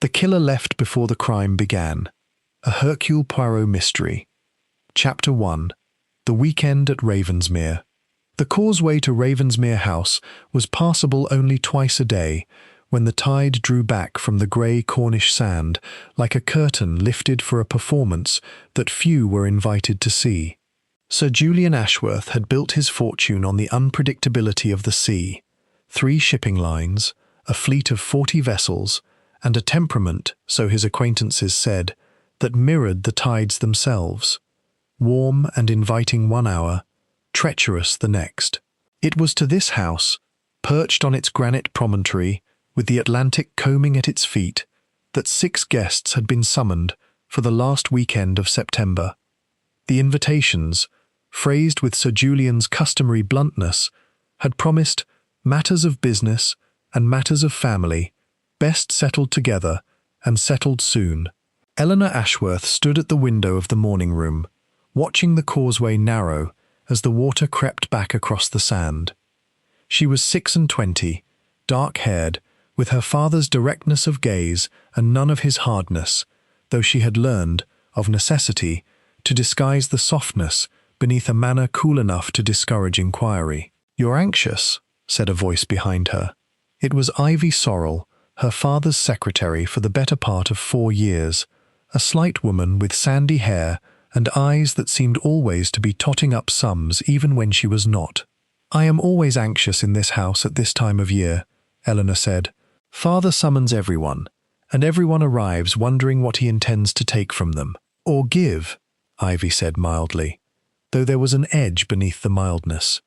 The killer left before the crime began. A Hercule Poirot mystery. Chapter 1. The Weekend at Ravensmere. The causeway to Ravensmere House was passable only twice a day, when the tide drew back from the grey Cornish sand like a curtain lifted for a performance that few were invited to see. Sir Julian Ashworth had built his fortune on the unpredictability of the sea, 3 shipping lines, a fleet of 40 vessels, and a temperament, so his acquaintances said, that mirrored the tides themselves, warm and inviting one hour, treacherous the next. It was to this house, perched on its granite promontory, with the Atlantic combing at its feet, that 6 guests had been summoned for the last weekend of September. The invitations, phrased with Sir Julian's customary bluntness, had promised matters of business and matters of family, best settled together and settled soon. Eleanor Ashworth stood at the window of the morning room, watching the causeway narrow as the water crept back across the sand. She was 26, dark-haired, with her father's directness of gaze and none of his hardness, though she had learned, of necessity, to disguise the softness beneath a manner cool enough to discourage inquiry. "You're anxious," said a voice behind her. It was Ivy Sorrel, her father's secretary for the better part of 4 years, a slight woman with sandy hair and eyes that seemed always to be totting up sums even when she was not. "I am always anxious in this house at this time of year," Eleanor said. "Father summons everyone, and everyone arrives wondering what he intends to take from them. Or give," Ivy said mildly, though there was an edge beneath the mildness.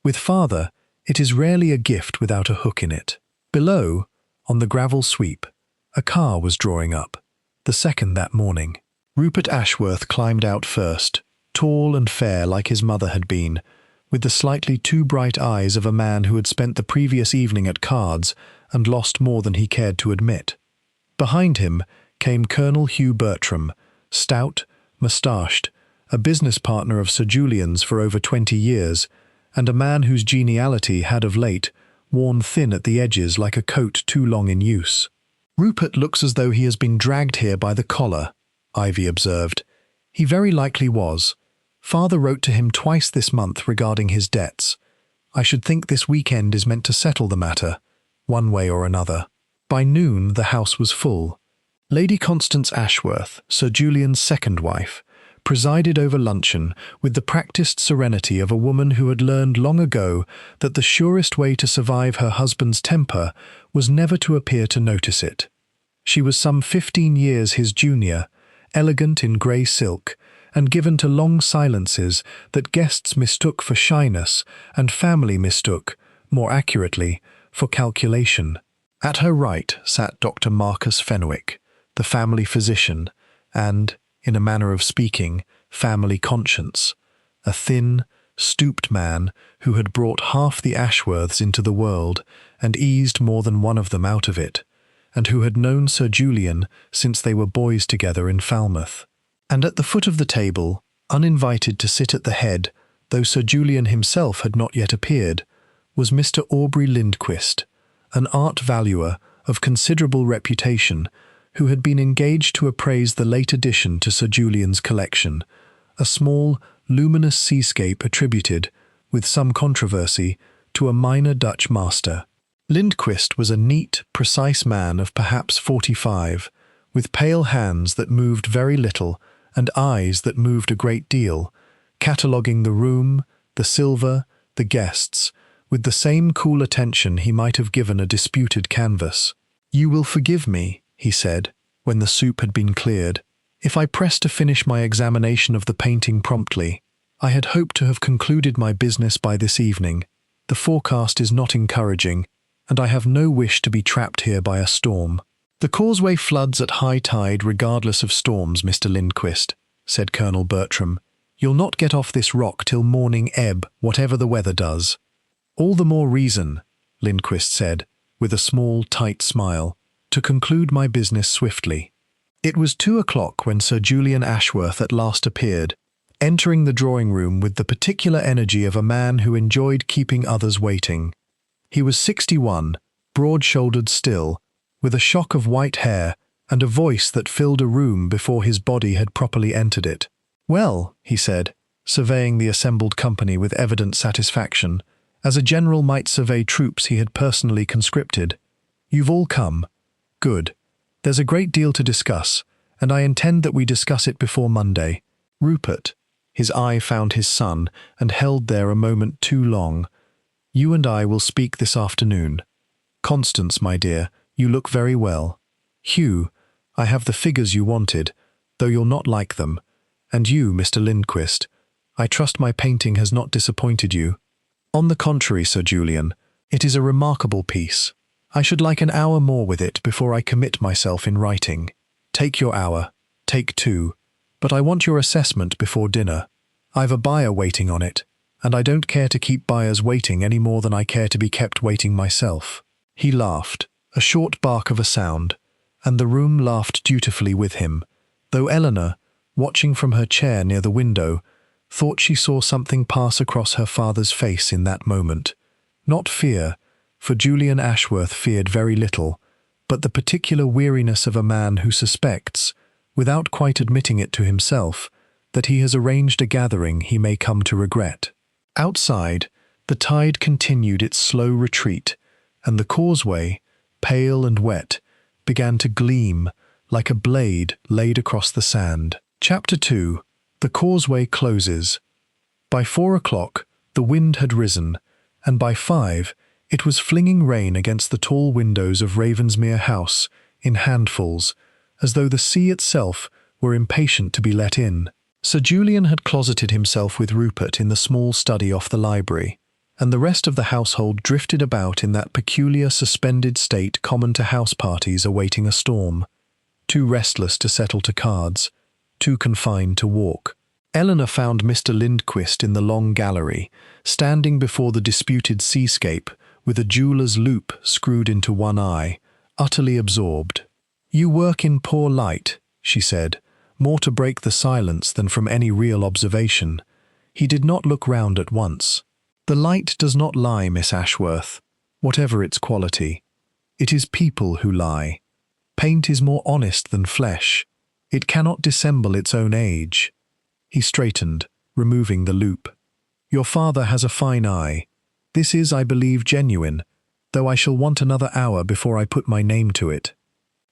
"With father, it is rarely a gift without a hook in it." Below, on the gravel sweep, a car was drawing up, the second that morning. Rupert Ashworth climbed out first, tall and fair like his mother had been, with the slightly too bright eyes of a man who had spent the previous evening at cards and lost more than he cared to admit. Behind him came Colonel Hugh Bertram, stout, moustached, a business partner of Sir Julian's for over 20 years, and a man whose geniality had of late worn thin at the edges like a coat too long in use. "Rupert looks as though he has been dragged here by the collar," Ivy observed. "He very likely was. Father wrote to him twice this month regarding his debts. I should think this weekend is meant to settle the matter, one way or another." By noon the house was full. Lady Constance Ashworth, Sir Julian's second wife, presided over luncheon with the practised serenity of a woman who had learned long ago that the surest way to survive her husband's temper was never to appear to notice it. She was some 15 years his junior, elegant in grey silk, and given to long silences that guests mistook for shyness and family mistook, more accurately, for calculation. At her right sat Dr. Marcus Fenwick, the family physician, and, in a manner of speaking, family conscience, a thin, stooped man who had brought half the Ashworths into the world and eased more than one of them out of it, and who had known Sir Julian since they were boys together in Falmouth. And at the foot of the table, uninvited to sit at the head, though Sir Julian himself had not yet appeared, was Mr. Aubrey Lindquist, an art valuer of considerable reputation, who had been engaged to appraise the late addition to Sir Julian's collection, a small, luminous seascape attributed, with some controversy, to a minor Dutch master. Lindquist was a neat, precise man of perhaps 45, with pale hands that moved very little and eyes that moved a great deal, cataloguing the room, the silver, the guests, with the same cool attention he might have given a disputed canvas. "You will forgive me," he said, when the soup had been cleared, "if I press to finish my examination of the painting promptly. I had hoped to have concluded my business by this evening. The forecast is not encouraging, and I have no wish to be trapped here by a storm." "The causeway floods at high tide regardless of storms, Mr. Lindquist," said Colonel Bertram. "You'll not get off this rock till morning ebb, whatever the weather does." "All the more reason," Lindquist said, with a small, tight smile, "to conclude my business swiftly." It was 2 o'clock when Sir Julian Ashworth at last appeared, entering the drawing-room with the particular energy of a man who enjoyed keeping others waiting. He was 61, broad-shouldered still, with a shock of white hair and a voice that filled a room before his body had properly entered it. "Well," he said, surveying the assembled company with evident satisfaction, as a general might survey troops he had personally conscripted. "You've all come. Good. There's a great deal to discuss, and I intend that we discuss it before Monday." Rupert, his eye found his son and held there a moment too long. "You and I will speak this afternoon. Constance, my dear, you look very well. Hugh, I have the figures you wanted, though you'll not like them. And you, Mr. Lindquist, I trust my painting has not disappointed you." "On the contrary, Sir Julian, it is a remarkable piece. I should like an hour more with it before I commit myself in writing." "Take your hour, take 2, but I want your assessment before dinner. I've a buyer waiting on it, and I don't care to keep buyers waiting any more than I care to be kept waiting myself." He laughed, a short bark of a sound, and the room laughed dutifully with him, though Eleanor, watching from her chair near the window, thought she saw something pass across her father's face in that moment. Not fear, for Julian Ashworth feared very little, but the particular weariness of a man who suspects, without quite admitting it to himself, that he has arranged a gathering he may come to regret. Outside, the tide continued its slow retreat, and the causeway, pale and wet, began to gleam like a blade laid across the sand. Chapter 2. The causeway closes. By 4 o'clock, the wind had risen, and by 5, it was flinging rain against the tall windows of Ravensmere House in handfuls, as though the sea itself were impatient to be let in. Sir Julian had closeted himself with Rupert in the small study off the library, and the rest of the household drifted about in that peculiar suspended state common to house parties awaiting a storm, too restless to settle to cards, too confined to walk. Eleanor found Mr. Lindquist in the long gallery, standing before the disputed seascape, with a jeweller's loop screwed into one eye, utterly absorbed. "You work in poor light," she said, more to break the silence than from any real observation. He did not look round at once. "The light does not lie, Miss Ashworth, whatever its quality. It is people who lie. Paint is more honest than flesh. It cannot dissemble its own age." He straightened, removing the loop. "Your father has a fine eye. This is, I believe, genuine, though I shall want another hour before I put my name to it.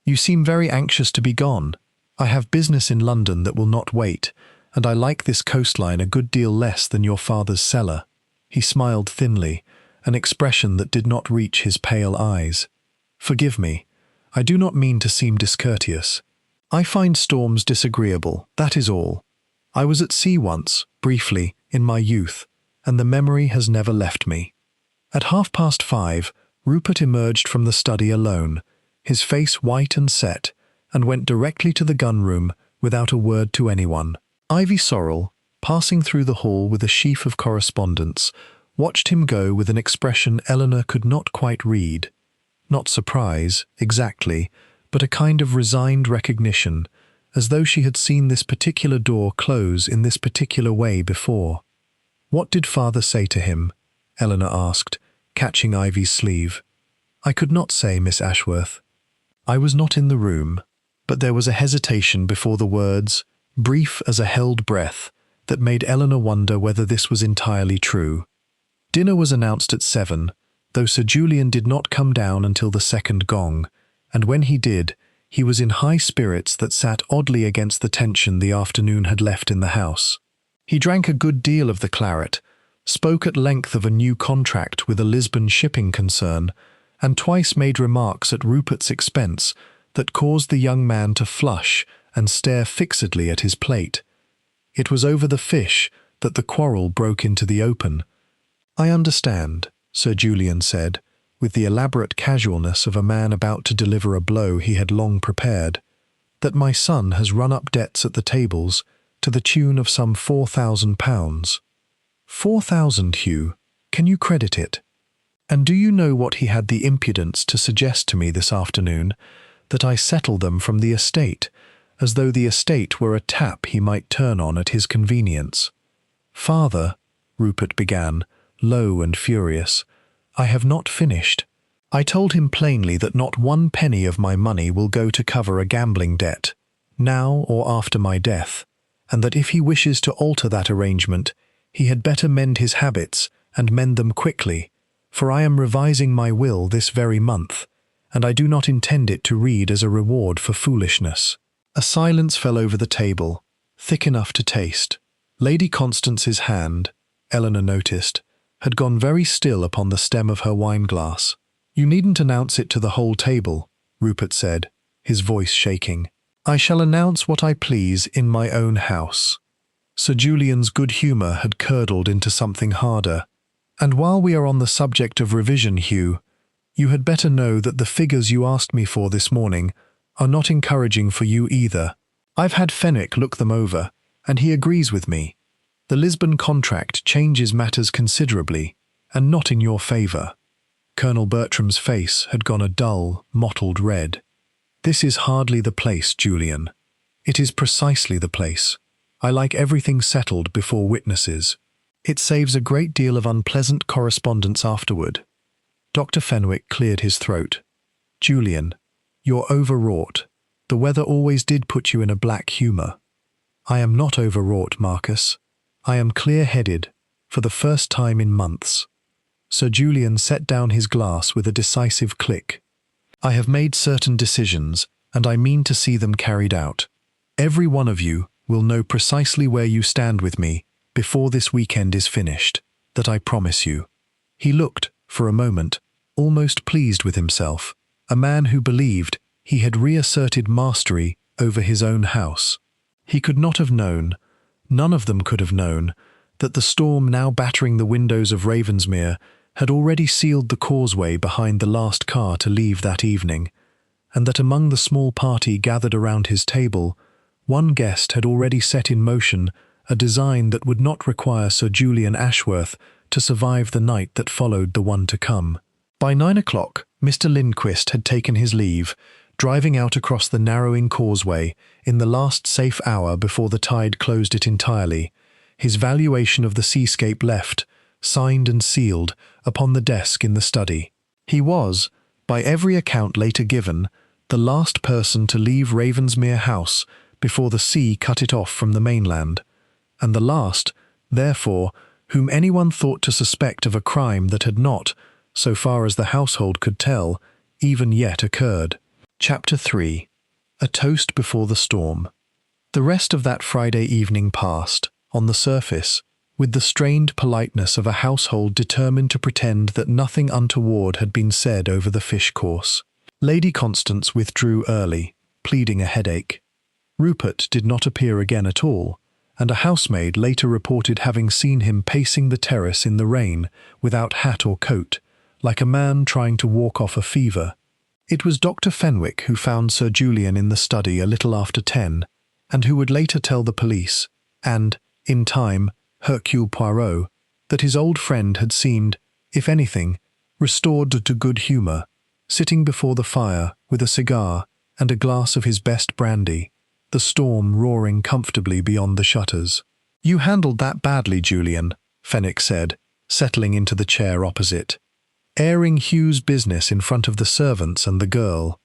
You seem very anxious to be gone. I have business in London that will not wait, and I like this coastline a good deal less than your father's cellar." He smiled thinly, an expression that did not reach his pale eyes. "Forgive me. I do not mean to seem discourteous. I find storms disagreeable, that is all. I was at sea once, briefly, in my youth, and the memory has never left me." At 5:30, Rupert emerged from the study alone, his face white and set, and went directly to the gun-room without a word to anyone. Ivy Sorrel, passing through the hall with a sheaf of correspondence, watched him go with an expression Eleanor could not quite read. Not surprise, exactly, but a kind of resigned recognition, as though she had seen this particular door close in this particular way before. "What did father say to him?" Eleanor asked, catching Ivy's sleeve. "I could not say, Miss Ashworth. I was not in the room." But there was a hesitation before the words, brief as a held breath, that made Eleanor wonder whether this was entirely true. Dinner was announced at 7, though Sir Julian did not come down until the second gong, and when he did, he was in high spirits that sat oddly against the tension the afternoon had left in the house. He drank a good deal of the claret, spoke at length of a new contract with a Lisbon shipping concern, and twice made remarks at Rupert's expense that caused the young man to flush and stare fixedly at his plate. It was over the fish that the quarrel broke into the open. "I understand," Sir Julian said, with the elaborate casualness of a man about to deliver a blow he had long prepared, "that my son has run up debts at the tables to the tune of some £4,000. 4,000, Hugh. Can you credit it? And do you know what he had the impudence to suggest to me this afternoon? That I settle them from the estate, as though the estate were a tap he might turn on at his convenience." "Father," Rupert began, low and furious, "I have not finished. I told him plainly that not one penny of my money will go to cover a gambling debt, now or after my death, and that if he wishes to alter that arrangement, he had better mend his habits and mend them quickly, for I am revising my will this very month, and I do not intend it to read as a reward for foolishness. A silence fell over the table, thick enough to taste. Lady Constance's hand, Eleanor noticed, had gone very still upon the stem of her wine-glass. "You needn't announce it to the whole table," Rupert said, his voice shaking. "I shall announce what I please in my own house." Sir Julian's good humour had curdled into something harder. "And while we are on the subject of revision, Hugh, you had better know that the figures you asked me for this morning are not encouraging for you either. I've had Fenwick look them over, and he agrees with me. The Lisbon contract changes matters considerably, and not in your favour." Colonel Bertram's face had gone a dull, mottled red. "This is hardly the place, Julian. It is precisely the place. I like everything settled before witnesses. It saves a great deal of unpleasant correspondence afterward." Dr. Fenwick cleared his throat. "Julian, you're overwrought. The weather always did put you in a black humour." "I am not overwrought, Marcus. I am clear-headed, for the first time in months." Sir Julian set down his glass with a decisive click. "I have made certain decisions, and I mean to see them carried out. Every one of you will know precisely where you stand with me before this weekend is finished, that I promise you." He looked, for a moment, almost pleased with himself, a man who believed he had reasserted mastery over his own house. He could not have known, none of them could have known, that the storm now battering the windows of Ravensmere had already sealed the causeway behind the last car to leave that evening, and that among the small party gathered around his table, one guest had already set in motion a design that would not require Sir Julian Ashworth to survive the night that followed the one to come. By 9 o'clock, Mr. Lindquist had taken his leave, driving out across the narrowing causeway in the last safe hour before the tide closed it entirely, his valuation of the seascape left, signed and sealed, upon the desk in the study. He was, by every account later given, the last person to leave Ravensmere House before the sea cut it off from the mainland, and the last, therefore, whom anyone thought to suspect of a crime that had not, so far as the household could tell, even yet occurred. Chapter 3. A Toast Before the Storm. The rest of that Friday evening passed, on the surface, with the strained politeness of a household determined to pretend that nothing untoward had been said over the fish course. Lady Constance withdrew early, pleading a headache. Rupert did not appear again at all, and a housemaid later reported having seen him pacing the terrace in the rain, without hat or coat, like a man trying to walk off a fever. It was Dr. Fenwick who found Sir Julian in the study a little after 10, and who would later tell the police, and, in time, Hercule Poirot, that his old friend had seemed, if anything, restored to good humour, sitting before the fire with a cigar and a glass of his best brandy, the storm roaring comfortably beyond the shutters. "You handled that badly, Julian," Fenwick said, settling into the chair opposite. "Airing Hugh's business in front of the servants and the girl.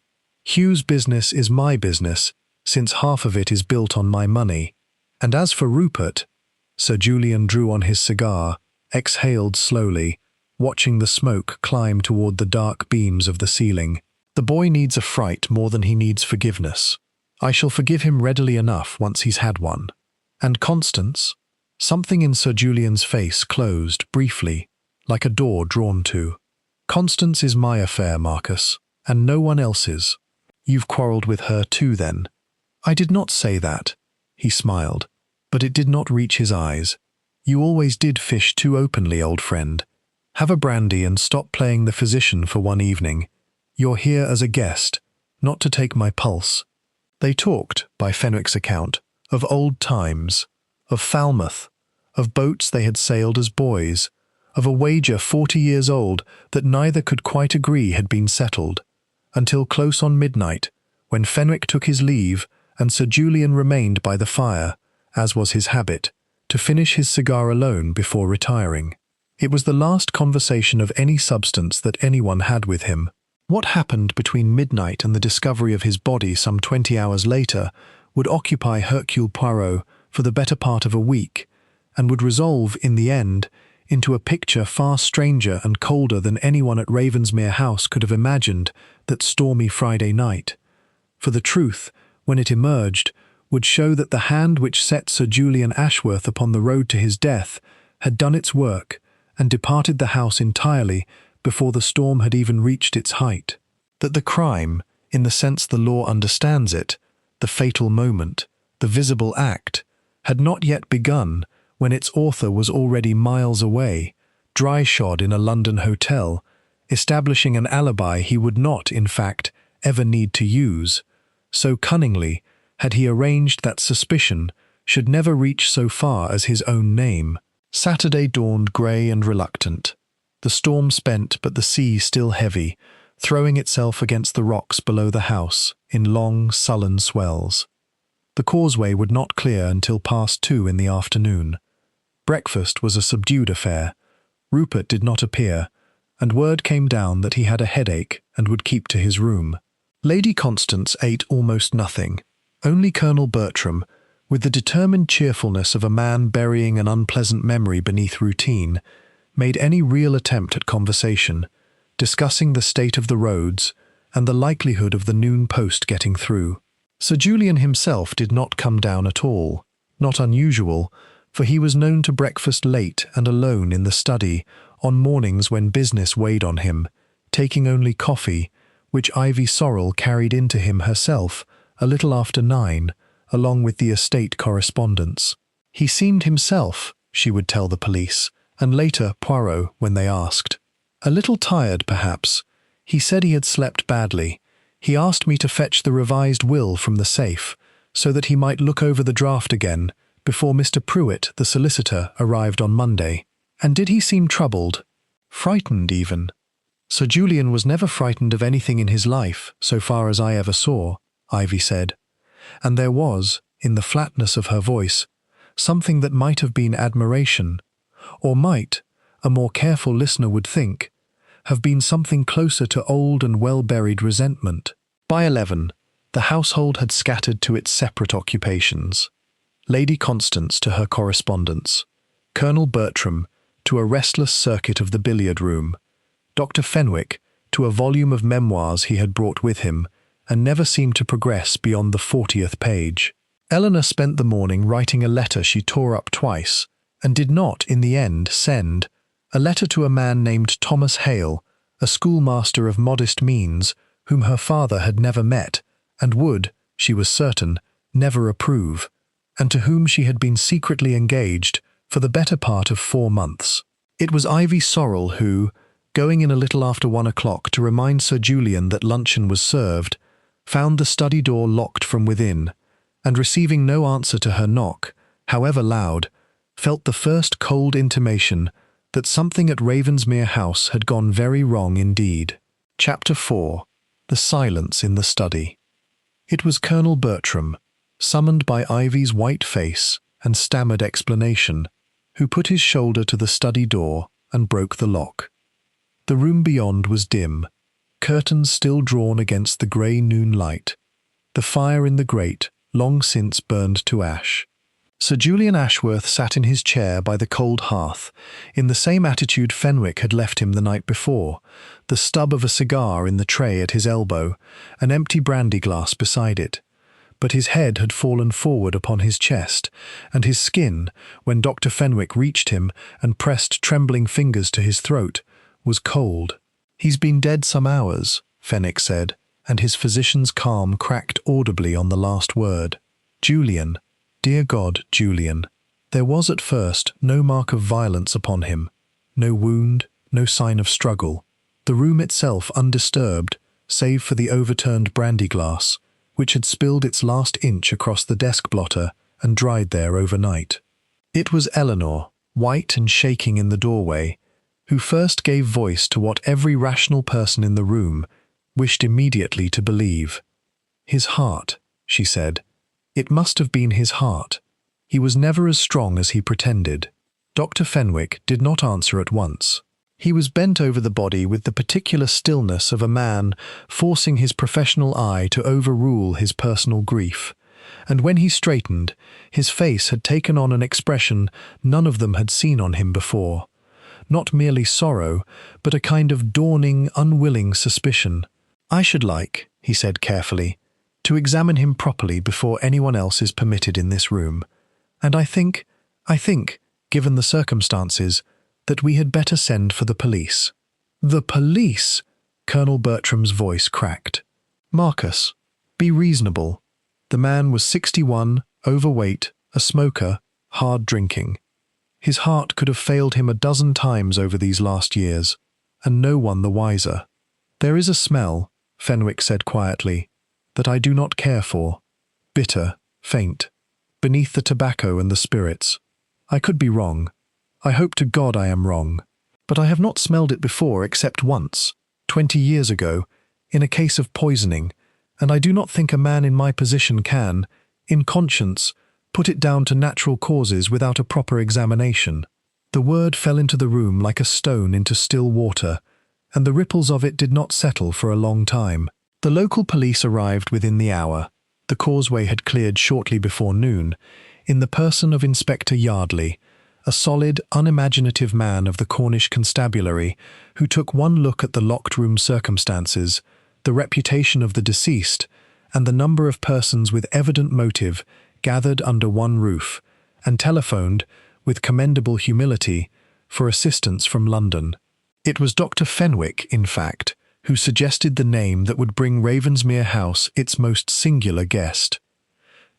Hugh's business is my business, since half of it is built on my money. And as for Rupert—" Sir Julian drew on his cigar, exhaled slowly, watching the smoke climb toward the dark beams of the ceiling. "The boy needs a fright more than he needs forgiveness. I shall forgive him readily enough once he's had one. And Constance?" Something in Sir Julian's face closed, briefly, like a door drawn to. "Constance is my affair, Marcus, and no one else's." "You've quarrelled with her too, then?" "I did not say that." He smiled, but it did not reach his eyes. "You always did fish too openly, old friend. Have a brandy and stop playing the physician for one evening. You're here as a guest, not to take my pulse." They talked, by Fenwick's account, of old times, of Falmouth, of boats they had sailed as boys, of a wager 40 years old that neither could quite agree had been settled, until close on midnight, when Fenwick took his leave and Sir Julian remained by the fire, as was his habit, to finish his cigar alone before retiring. It was the last conversation of any substance that anyone had with him. What happened between midnight and the discovery of his body some 20 hours later would occupy Hercule Poirot for the better part of a week, and would resolve, in the end, into a picture far stranger and colder than anyone at Ravensmere House could have imagined that stormy Friday night. For the truth, when it emerged, would show that the hand which set Sir Julian Ashworth upon the road to his death had done its work and departed the house entirely before the storm had even reached its height. That the crime, in the sense the law understands it, the fatal moment, the visible act, had not yet begun when its author was already miles away, dry-shod in a London hotel, establishing an alibi he would not, in fact, ever need to use. So cunningly had he arranged that suspicion should never reach so far as his own name. Saturday dawned grey and reluctant. The storm spent, but the sea still heavy, throwing itself against the rocks below the house in long, sullen swells. The causeway would not clear until past 2 in the afternoon. Breakfast was a subdued affair. Rupert did not appear, and word came down that he had a headache and would keep to his room. Lady Constance ate almost nothing. Only Colonel Bertram, with the determined cheerfulness of a man burying an unpleasant memory beneath routine, made any real attempt at conversation, discussing the state of the roads and the likelihood of the noon post getting through. Sir Julian himself did not come down at all, not unusual, for he was known to breakfast late and alone in the study on mornings when business weighed on him, taking only coffee, which Ivy Sorrel carried in to him herself a little after 9, along with the estate correspondence. He seemed himself, she would tell the police, and later Poirot when they asked. A little tired, perhaps. He said he had slept badly. He asked me to fetch the revised will from the safe, so that he might look over the draft again before Mr. Pruitt, the solicitor, arrived on Monday. And did he seem troubled? Frightened, even? Sir Julian was never frightened of anything in his life, so far as I ever saw, Ivy said. And there was, in the flatness of her voice, something that might have been admiration, or might, a more careful listener would think, have been something closer to old and well-buried resentment. By 11, the household had scattered to its separate occupations. Lady Constance to her correspondence, Colonel Bertram to a restless circuit of the billiard-room, Dr. Fenwick to a volume of memoirs he had brought with him and never seemed to progress beyond the 40th page. Eleanor spent the morning writing a letter she tore up twice, and did not, in the end, send, a letter to a man named Thomas Hale, a schoolmaster of modest means, whom her father had never met, and would, she was certain, never approve, and to whom she had been secretly engaged for the better part of 4 months. It was Ivy Sorrel who, going in a little after 1 o'clock to remind Sir Julian that luncheon was served, found the study door locked from within, and receiving no answer to her knock, however loud, felt the first cold intimation that something at Ravensmere House had gone very wrong indeed. Chapter 4. The Silence in the Study. It was Colonel Bertram, summoned by Ivy's white face and stammered explanation, who put his shoulder to the study door and broke the lock. The room beyond was dim, curtains still drawn against the grey noon light, the fire in the grate long since burned to ash. Sir Julian Ashworth sat in his chair by the cold hearth, in the same attitude Fenwick had left him the night before, the stub of a cigar in the tray at his elbow, an empty brandy glass beside it. But his head had fallen forward upon his chest, and his skin, when Dr. Fenwick reached him and pressed trembling fingers to his throat, was cold. "He's been dead some hours," Fenwick said, and his physician's calm cracked audibly on the last word. "Julian, dear God, Julian." There was at first no mark of violence upon him, no wound, no sign of struggle, the room itself undisturbed, save for the overturned brandy glass, which had spilled its last inch across the desk blotter and dried there overnight. It was Eleanor, white and shaking in the doorway, who first gave voice to what every rational person in the room wished immediately to believe. "His heart," she said. "It must have been his heart. He was never as strong as he pretended." Dr. Fenwick did not answer at once. He was bent over the body with the particular stillness of a man forcing his professional eye to overrule his personal grief. And when he straightened, his face had taken on an expression none of them had seen on him before. Not merely sorrow, but a kind of dawning, unwilling suspicion. "I should like," he said carefully, "to examine him properly before anyone else is permitted in this room. And I think, given the circumstances, that we had better send for the police." "The police?" Colonel Bertram's voice cracked. "Marcus, be reasonable. The man was 61, overweight, a smoker, hard drinking. His heart could have failed him a dozen times over these last years, and no one the wiser. There is a smell," Fenwick said quietly, "that I do not care for. Bitter, faint, beneath the tobacco and the spirits. I could be wrong. I hope to God I am wrong. But I have not smelled it before except once, 20 years ago, in a case of poisoning, and I do not think a man in my position can, in conscience, put it down to natural causes without a proper examination." The word fell into the room like a stone into still water, and the ripples of it did not settle for a long time. The local police arrived within the hour. The causeway had cleared shortly before noon, in the person of Inspector Yardley, a solid, unimaginative man of the Cornish constabulary, who took one look at the locked room circumstances, the reputation of the deceased, and the number of persons with evident motive gathered under one roof, and telephoned, with commendable humility, for assistance from London. It was Dr. Fenwick, in fact, who suggested the name that would bring Ravensmere House its most singular guest.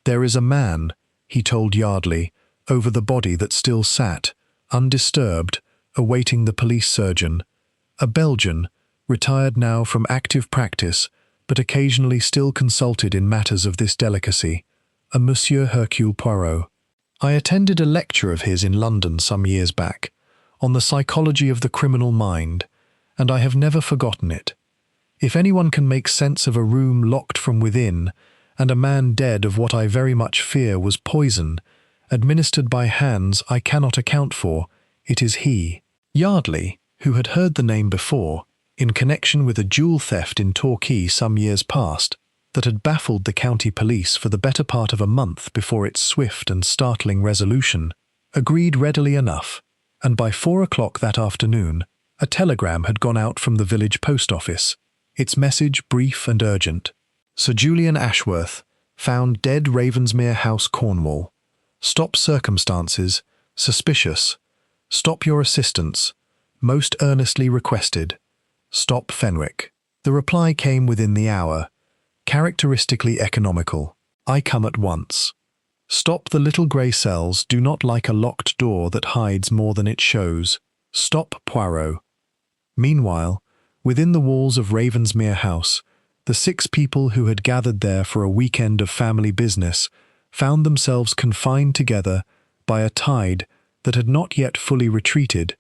"There is a man," he told Yardley, over the body that still sat, undisturbed, awaiting the police surgeon. A Belgian, retired now from active practice, but occasionally still consulted in matters of this delicacy, a Monsieur Hercule Poirot. "I attended a lecture of his in London some years back, on the psychology of the criminal mind, and I have never forgotten it. If anyone can make sense of a room locked from within, and a man dead of what I very much fear was poison, administered by hands I cannot account for, it is he." Yardley, who had heard the name before, in connection with a jewel theft in Torquay some years past, that had baffled the county police for the better part of a month before its swift and startling resolution, agreed readily enough, and by 4 o'clock that afternoon, a telegram had gone out from the village post office, its message brief and urgent. "Sir Julian Ashworth, found dead, Ravensmere House, Cornwall. Stop circumstances, suspicious. Stop your assistance, most earnestly requested. Stop Fenwick." The reply came within the hour, characteristically economical. "I come at once. Stop the little grey cells, do not like a locked door that hides more than it shows. Stop Poirot." Meanwhile, within the walls of Ravensmere House, the 6 people who had gathered there for a weekend of family business found themselves confined together by a tide that had not yet fully retreated,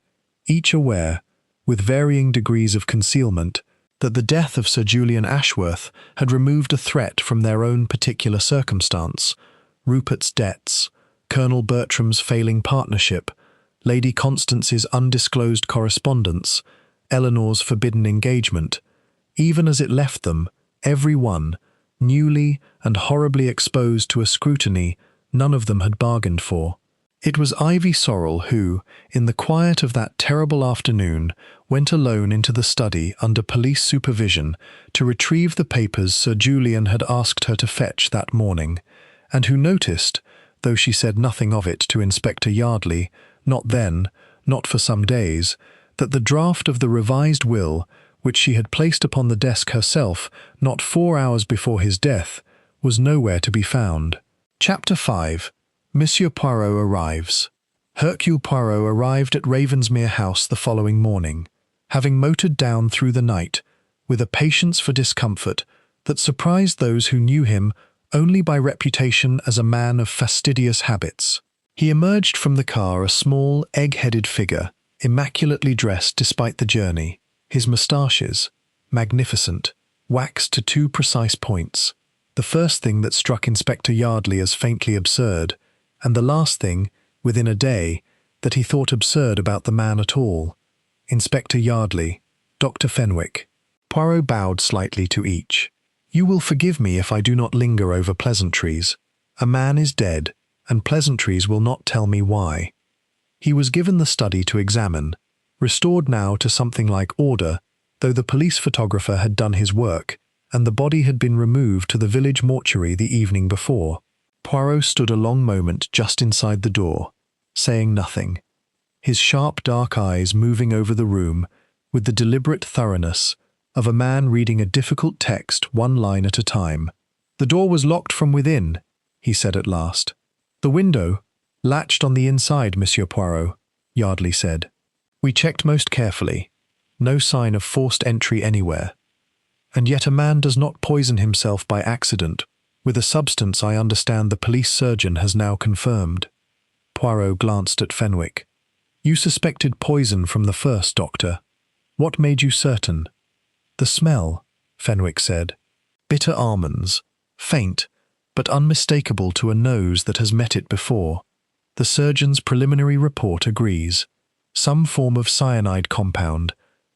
each aware, with varying degrees of concealment, that the death of Sir Julian Ashworth had removed a threat from their own particular circumstance: Rupert's debts, Colonel Bertram's failing partnership, Lady Constance's undisclosed correspondence, Eleanor's forbidden engagement. Even as it left them, every one, newly and horribly exposed to a scrutiny none of them had bargained for. It was Ivy Sorrel who, in the quiet of that terrible afternoon, went alone into the study under police supervision to retrieve the papers Sir Julian had asked her to fetch that morning, and who noticed, though she said nothing of it to Inspector Yardley, not then, not for some days, that the draft of the revised will, which she had placed upon the desk herself not 4 hours before his death, was nowhere to be found. Chapter 5. Monsieur Poirot arrives. Hercule Poirot arrived at Ravensmere House the following morning, having motored down through the night, with a patience for discomfort that surprised those who knew him only by reputation as a man of fastidious habits. He emerged from the car a small, egg-headed figure, immaculately dressed despite the journey, his moustaches, magnificent, waxed to 2 precise points, the first thing that struck Inspector Yardley as faintly absurd, and the last thing, within a day, that he thought absurd about the man at all. Inspector Yardley, Dr. Fenwick. Poirot bowed slightly to each. You will forgive me if I do not linger over pleasantries. A man is dead, and pleasantries will not tell me why. He was given the study to examine, restored now to something like order, though the police photographer had done his work, and the body had been removed to the village mortuary the evening before. Poirot stood a long moment just inside the door, saying nothing, his sharp dark eyes moving over the room with the deliberate thoroughness of a man reading a difficult text one line at a time. The door was locked from within, he said at last. The window, latched on the inside, Monsieur Poirot, Yardley said. We checked most carefully. No sign of forced entry anywhere. And yet a man does not poison himself by accident, with a substance I understand the police surgeon has now confirmed. Poirot glanced at Fenwick. You suspected poison from the first, Doctor. What made you certain? The smell, Fenwick said. Bitter almonds, faint, but unmistakable to a nose that has met it before. The surgeon's preliminary report agrees. Some form of cyanide compound,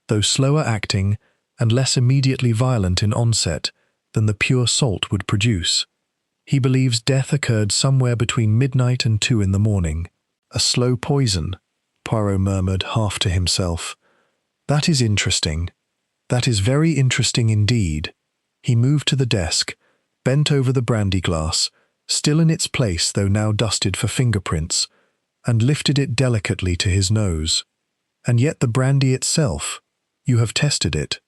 though slower acting and less immediately violent in onset than the pure salt would produce. He believes death occurred somewhere between midnight and 2 in the morning. A slow poison, Poirot murmured half to himself. That is interesting. That is very interesting indeed. He moved to the desk, bent over the brandy glass, still in its place though now dusted for fingerprints, and lifted it delicately to his nose. And yet the brandy itself, you have tested it.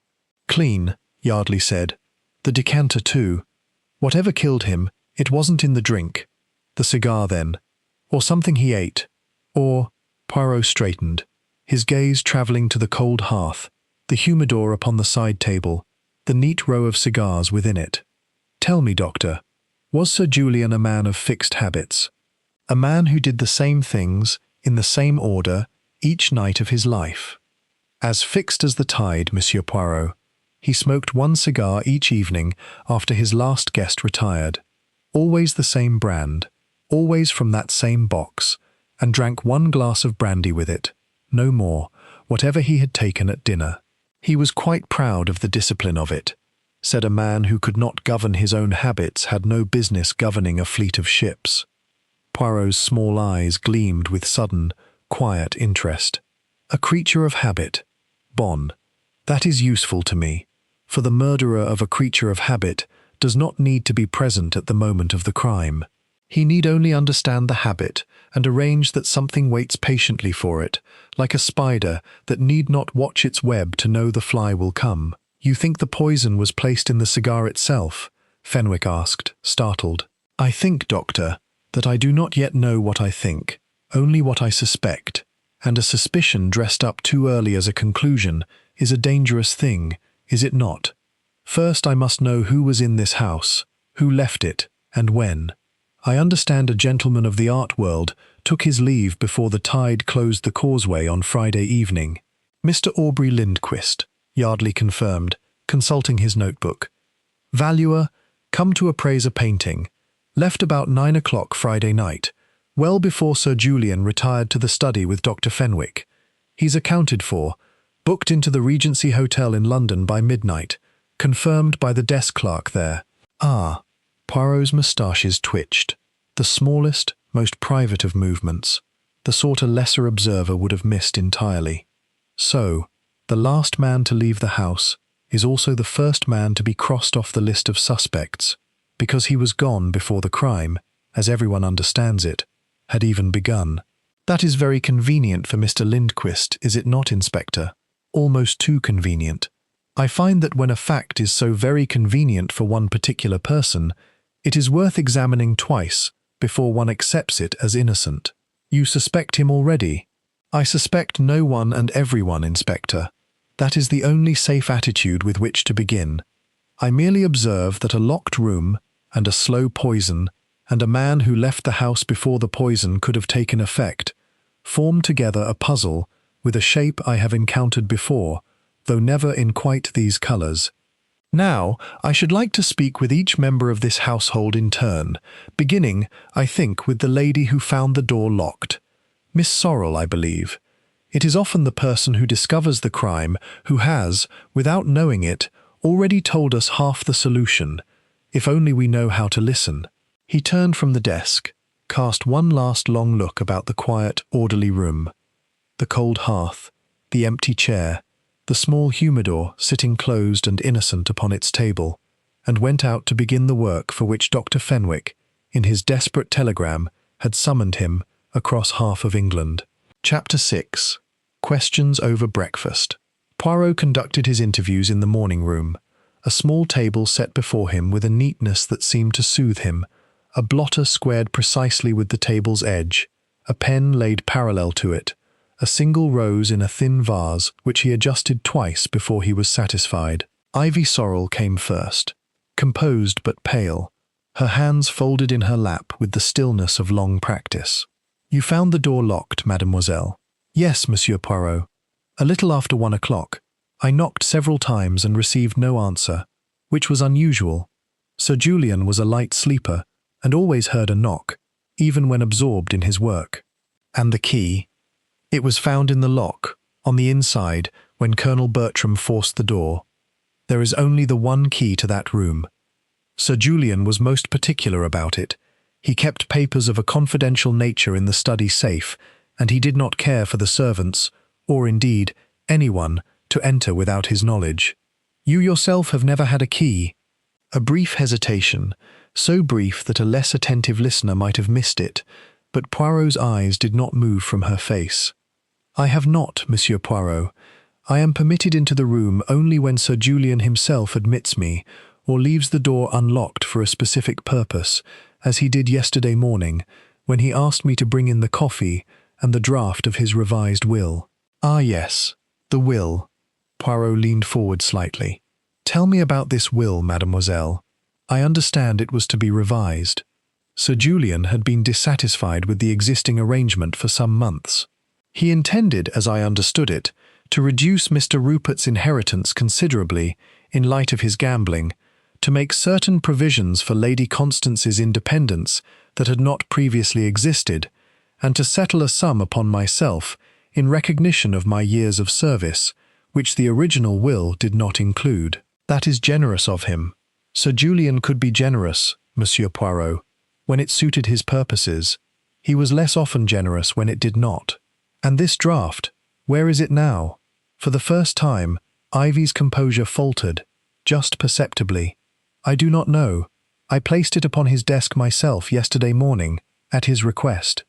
Clean, Yardley said. The decanter too. Whatever killed him, it wasn't in the drink. The cigar then. Or something he ate. Or, Poirot straightened, his gaze travelling to the cold hearth, the humidor upon the side table, the neat row of cigars within it. Tell me, Doctor, was Sir Julian a man of fixed habits? A man who did the same things, in the same order, each night of his life? As fixed as the tide, Monsieur Poirot. He smoked one cigar each evening after his last guest retired. Always the same brand, always from that same box, and drank one glass of brandy with it, no more, whatever he had taken at dinner. He was quite proud of the discipline of it, said a man who could not govern his own habits had no business governing a fleet of ships. Poirot's small eyes gleamed with sudden, quiet interest. A creature of habit. Bon. That is useful to me, for the murderer of a creature of habit does not need to be present at the moment of the crime. He need only understand the habit and arrange that something waits patiently for it, like a spider that need not watch its web to know the fly will come. You think the poison was placed in the cigar itself? Fenwick asked, startled. I think, Doctor, that I do not yet know what I think, only what I suspect, and a suspicion dressed up too early as a conclusion is a dangerous thing, is it not? First I must know who was in this house, who left it, and when. I understand a gentleman of the art world took his leave before the tide closed the causeway on Friday evening. Mr. Aubrey Lindquist, Yardley confirmed, consulting his notebook. Valuer, come to appraise a painting. Left about 9 o'clock Friday night, well before Sir Julian retired to the study with Dr. Fenwick. He's accounted for, booked into the Regency Hotel in London by midnight, confirmed by the desk clerk there. Ah, Poirot's moustaches twitched, the smallest, most private of movements, the sort a lesser observer would have missed entirely. So, the last man to leave the house is also the first man to be crossed off the list of suspects, because he was gone before the crime, as everyone understands it, had even begun. That is very convenient for Mr. Lindquist, is it not, Inspector? Almost too convenient. I find that when a fact is so very convenient for one particular person, it is worth examining twice before one accepts it as innocent. You suspect him already? I suspect no one and everyone, Inspector. That is the only safe attitude with which to begin. I merely observe that a locked room, and a slow poison, and a man who left the house before the poison could have taken effect, form together a puzzle with a shape I have encountered before, though never in quite these colours. Now, I should like to speak with each member of this household in turn, beginning, I think, with the lady who found the door locked. Miss Sorrel, I believe. It is often the person who discovers the crime who has, without knowing it, already told us half the solution, if only we know how to listen. He turned from the desk, cast one last long look about the quiet, orderly room. The cold hearth, the empty chair, the small humidor sitting closed and innocent upon its table, and went out to begin the work for which Dr. Fenwick, in his desperate telegram, had summoned him across half of England. Chapter 6. Questions over breakfast. Poirot conducted his interviews in the morning room, a small table set before him with a neatness that seemed to soothe him, a blotter squared precisely with the table's edge, a pen laid parallel to it, a single rose in a thin vase which he adjusted twice before he was satisfied. Ivy Sorrel came first, composed but pale, her hands folded in her lap with the stillness of long practice. "You found the door locked, mademoiselle?" "Yes, Monsieur Poirot. A little after 1 o'clock. I knocked several times and received no answer, which was unusual. Sir Julian was a light sleeper and always heard a knock, even when absorbed in his work." "And the key?" "It was found in the lock, on the inside, when Colonel Bertram forced the door. There is only the one key to that room. Sir Julian was most particular about it. He kept papers of a confidential nature in the study safe, and he did not care for the servants, or indeed anyone, to enter without his knowledge." "You yourself have never had a key?" A brief hesitation, so brief that a less attentive listener might have missed it, but Poirot's eyes did not move from her face. "I have not, Monsieur Poirot. I am permitted into the room only when Sir Julian himself admits me, or leaves the door unlocked for a specific purpose, as he did yesterday morning, when he asked me to bring in the coffee and the draft of his revised will." "Ah, yes, the will." Poirot leaned forward slightly. "Tell me about this will, mademoiselle. I understand it was to be revised. Sir Julian had been dissatisfied with the existing arrangement for some months. He intended, as I understood it, to reduce Mr. Rupert's inheritance considerably in light of his gambling, to make certain provisions for Lady Constance's independence that had not previously existed, and to settle a sum upon myself in recognition of my years of service, which the original will did not include. That is generous of him. Sir Julian could be generous, Monsieur Poirot, when it suited his purposes. He was less often generous when it did not. And this draft, where is it now?" For the first time, Ivy's composure faltered, just perceptibly. "I do not know. I placed it upon his desk myself yesterday morning, at his request.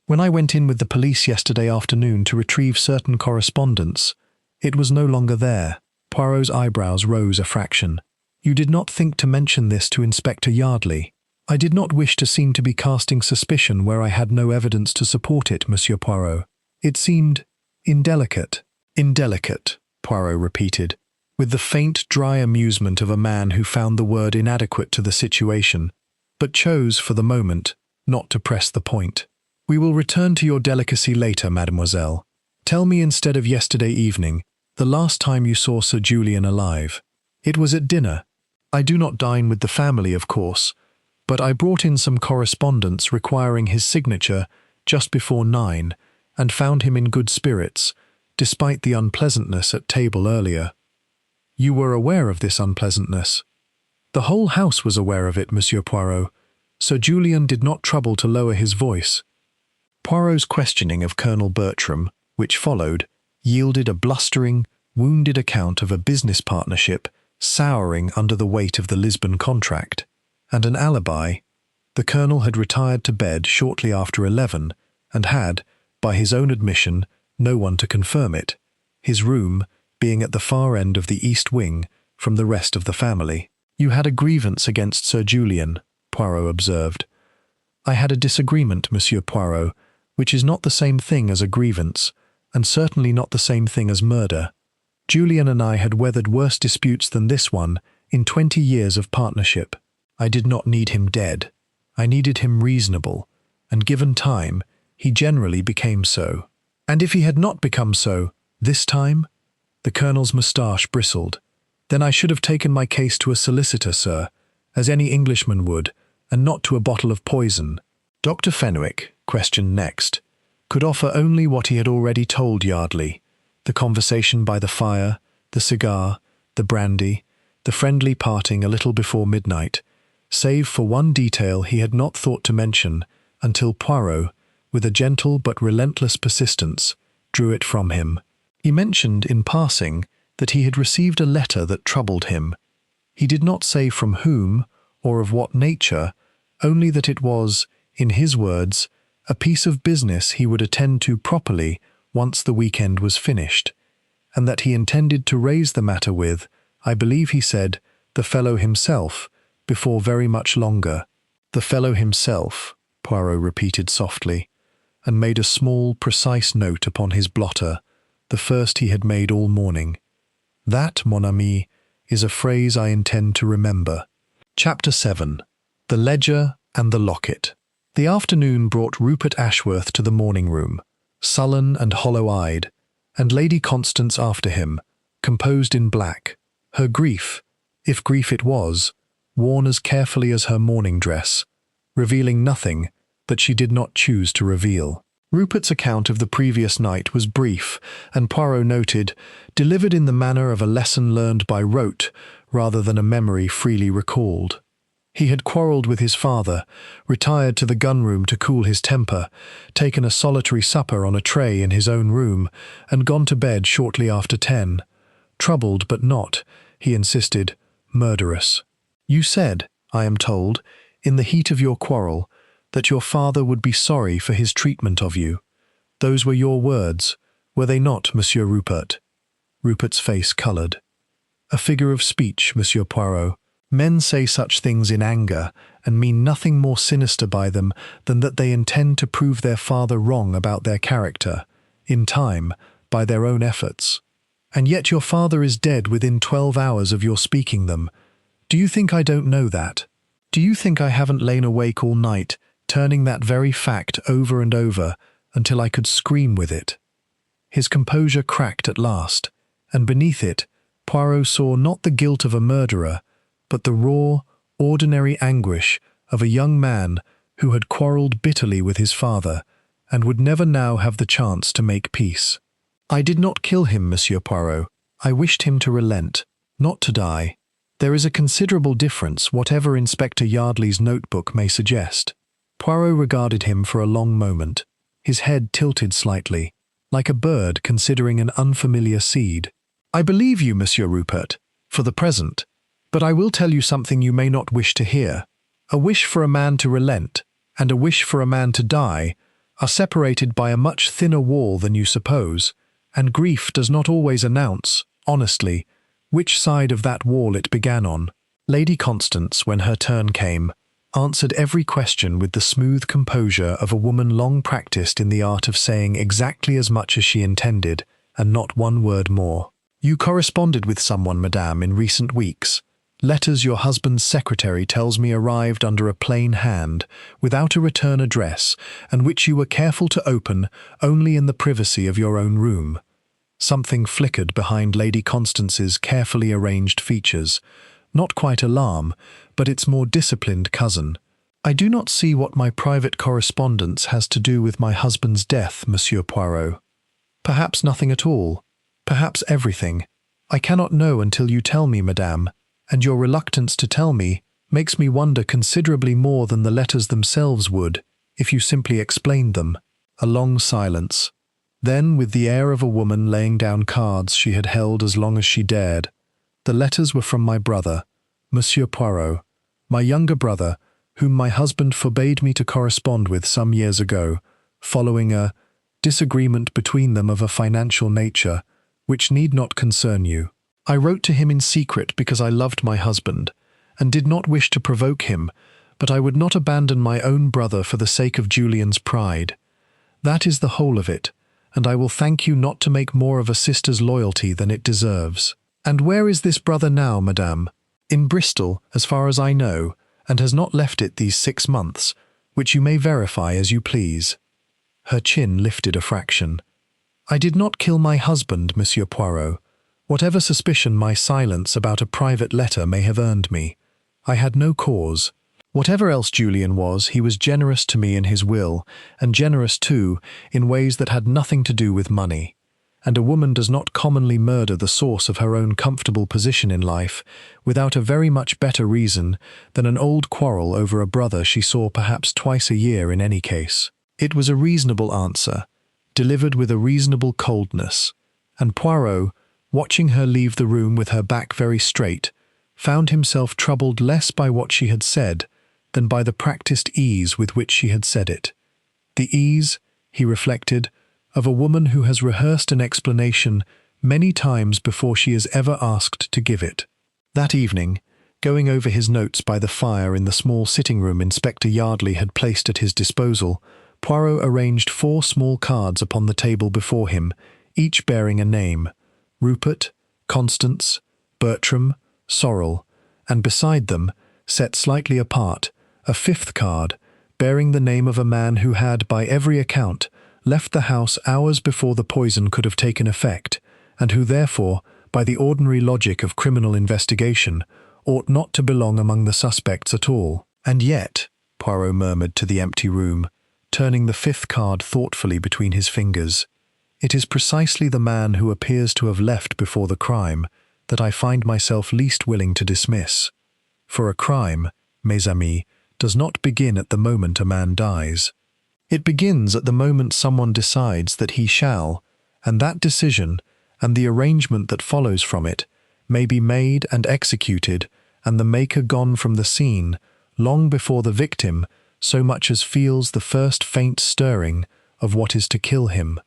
When I went in with the police yesterday afternoon to retrieve certain correspondence, it was no longer there." Poirot's eyebrows rose a fraction. "You did not think to mention this to Inspector Yardley?" "I did not wish to seem to be casting suspicion where I had no evidence to support it, Monsieur Poirot. It seemed indelicate." "Indelicate," Poirot repeated, with the faint, dry amusement of a man who found the word inadequate to the situation, but chose, for the moment, not to press the point. "We will return to your delicacy later, mademoiselle. Tell me instead of yesterday evening, the last time you saw Sir Julian alive." "It was at dinner. I do not dine with the family, of course, but I brought in some correspondence requiring his signature just before 9, and found him in good spirits, despite the unpleasantness at table earlier." "You were aware of this unpleasantness?" "The whole house was aware of it, Monsieur Poirot. Sir Julian did not trouble to lower his voice." Poirot's questioning of Colonel Bertram, which followed, yielded a blustering, wounded account of a business partnership souring under the weight of the Lisbon contract, and an alibi. The Colonel had retired to bed shortly after 11, and had, by his own admission, no one to confirm it, his room being at the far end of the east wing from the rest of the family. "You had a grievance against Sir Julian," Poirot observed. "I had a disagreement, Monsieur Poirot, which is not the same thing as a grievance, and certainly not the same thing as murder. Julian and I had weathered worse disputes than this one in 20 years of partnership. I did not need him dead. I needed him reasonable, and given time, he generally became so." "And if he had not become so, this time?" The Colonel's moustache bristled. "Then I should have taken my case to a solicitor, sir, as any Englishman would, and not to a bottle of poison." Dr. Fenwick, questioned next, could offer only what he had already told Yardley: the conversation by the fire, the cigar, the brandy, the friendly parting a little before midnight, save for one detail he had not thought to mention until Poirot, with a gentle but relentless persistence, drew it from him. He mentioned, in passing, that he had received a letter that troubled him. He did not say from whom, or of what nature, only that it was, in his words, a piece of business he would attend to properly once the weekend was finished, and that he intended to raise the matter with, I believe he said, the fellow himself, before very much longer. The fellow himself, Poirot repeated softly, and made a small, precise note upon his blotter, the first he had made all morning. That, mon ami, is a phrase I intend to remember. Chapter 7. The Ledger and the Locket. The afternoon brought Rupert Ashworth to the morning-room, sullen and hollow-eyed, and Lady Constance after him, composed in black, her grief, if grief it was, worn as carefully as her morning dress, revealing nothing that she did not choose to reveal. Rupert's account of the previous night was brief, and Poirot noted, delivered in the manner of a lesson learned by rote rather than a memory freely recalled. He had quarrelled with his father, retired to the gun-room to cool his temper, taken a solitary supper on a tray in his own room, and gone to bed shortly after 10. Troubled but not, he insisted, murderous. You said, I am told, in the heat of your quarrel, that your father would be sorry for his treatment of you. Those were your words, were they not, Monsieur Rupert? Rupert's face coloured. A figure of speech, Monsieur Poirot. Men say such things in anger, and mean nothing more sinister by them than that they intend to prove their father wrong about their character, in time, by their own efforts. And yet your father is dead within 12 hours of your speaking them. Do you think I don't know that? Do you think I haven't lain awake all night, turning that very fact over and over, until I could scream with it? His composure cracked at last, and beneath it, Poirot saw not the guilt of a murderer, but the raw, ordinary anguish of a young man who had quarrelled bitterly with his father, and would never now have the chance to make peace. I did not kill him, Monsieur Poirot. I wished him to relent, not to die. There is a considerable difference, whatever Inspector Yardley's notebook may suggest. Poirot regarded him for a long moment, his head tilted slightly, like a bird considering an unfamiliar seed. I believe you, Monsieur Rupert, for the present, but I will tell you something you may not wish to hear. A wish for a man to relent, and a wish for a man to die, are separated by a much thinner wall than you suppose, and grief does not always announce, honestly, which side of that wall it began on. Lady Constance, when her turn came, answered every question with the smooth composure of a woman long practiced in the art of saying exactly as much as she intended, and not one word more. You corresponded with someone, madame, in recent weeks. Letters your husband's secretary tells me arrived under a plain hand, without a return address, and which you were careful to open only in the privacy of your own room. Something flickered behind Lady Constance's carefully arranged features. Not quite alarm, but its more disciplined cousin. I do not see what my private correspondence has to do with my husband's death, Monsieur Poirot. Perhaps nothing at all. Perhaps everything. I cannot know until you tell me, madame, and your reluctance to tell me makes me wonder considerably more than the letters themselves would, if you simply explained them. A long silence. Then, with the air of a woman laying down cards she had held as long as she dared, the letters were from my brother, Monsieur Poirot, my younger brother, whom my husband forbade me to correspond with some years ago, following a disagreement between them of a financial nature, which need not concern you. I wrote to him in secret because I loved my husband, and did not wish to provoke him, but I would not abandon my own brother for the sake of Julian's pride. That is the whole of it, and I will thank you not to make more of a sister's loyalty than it deserves. And where is this brother now, madame? In Bristol, as far as I know, and has not left it these 6 months, which you may verify as you please. Her chin lifted a fraction. I did not kill my husband, Monsieur Poirot. Whatever suspicion my silence about a private letter may have earned me, I had no cause. Whatever else Julian was, he was generous to me in his will, and generous too, in ways that had nothing to do with money. And a woman does not commonly murder the source of her own comfortable position in life without a very much better reason than an old quarrel over a brother she saw perhaps twice a year in any case. It was a reasonable answer, delivered with a reasonable coldness, and Poirot, watching her leave the room with her back very straight, found himself troubled less by what she had said than by the practiced ease with which she had said it. The ease, he reflected, of a woman who has rehearsed an explanation many times before she is ever asked to give it. That evening, going over his notes by the fire in the small sitting room Inspector Yardley had placed at his disposal, Poirot arranged 4 small cards upon the table before him, each bearing a name: Rupert, Constance, Bertram, Sorrel, and beside them, set slightly apart, a 5th card, bearing the name of a man who had, by every account, left the house hours before the poison could have taken effect, and who therefore, by the ordinary logic of criminal investigation, ought not to belong among the suspects at all. And yet, Poirot murmured to the empty room, turning the 5th card thoughtfully between his fingers, it is precisely the man who appears to have left before the crime that I find myself least willing to dismiss. For a crime, mes amis, does not begin at the moment a man dies. It begins at the moment someone decides that he shall, and that decision, and the arrangement that follows from it, may be made and executed, and the maker gone from the scene, long before the victim so much as feels the first faint stirring of what is to kill him.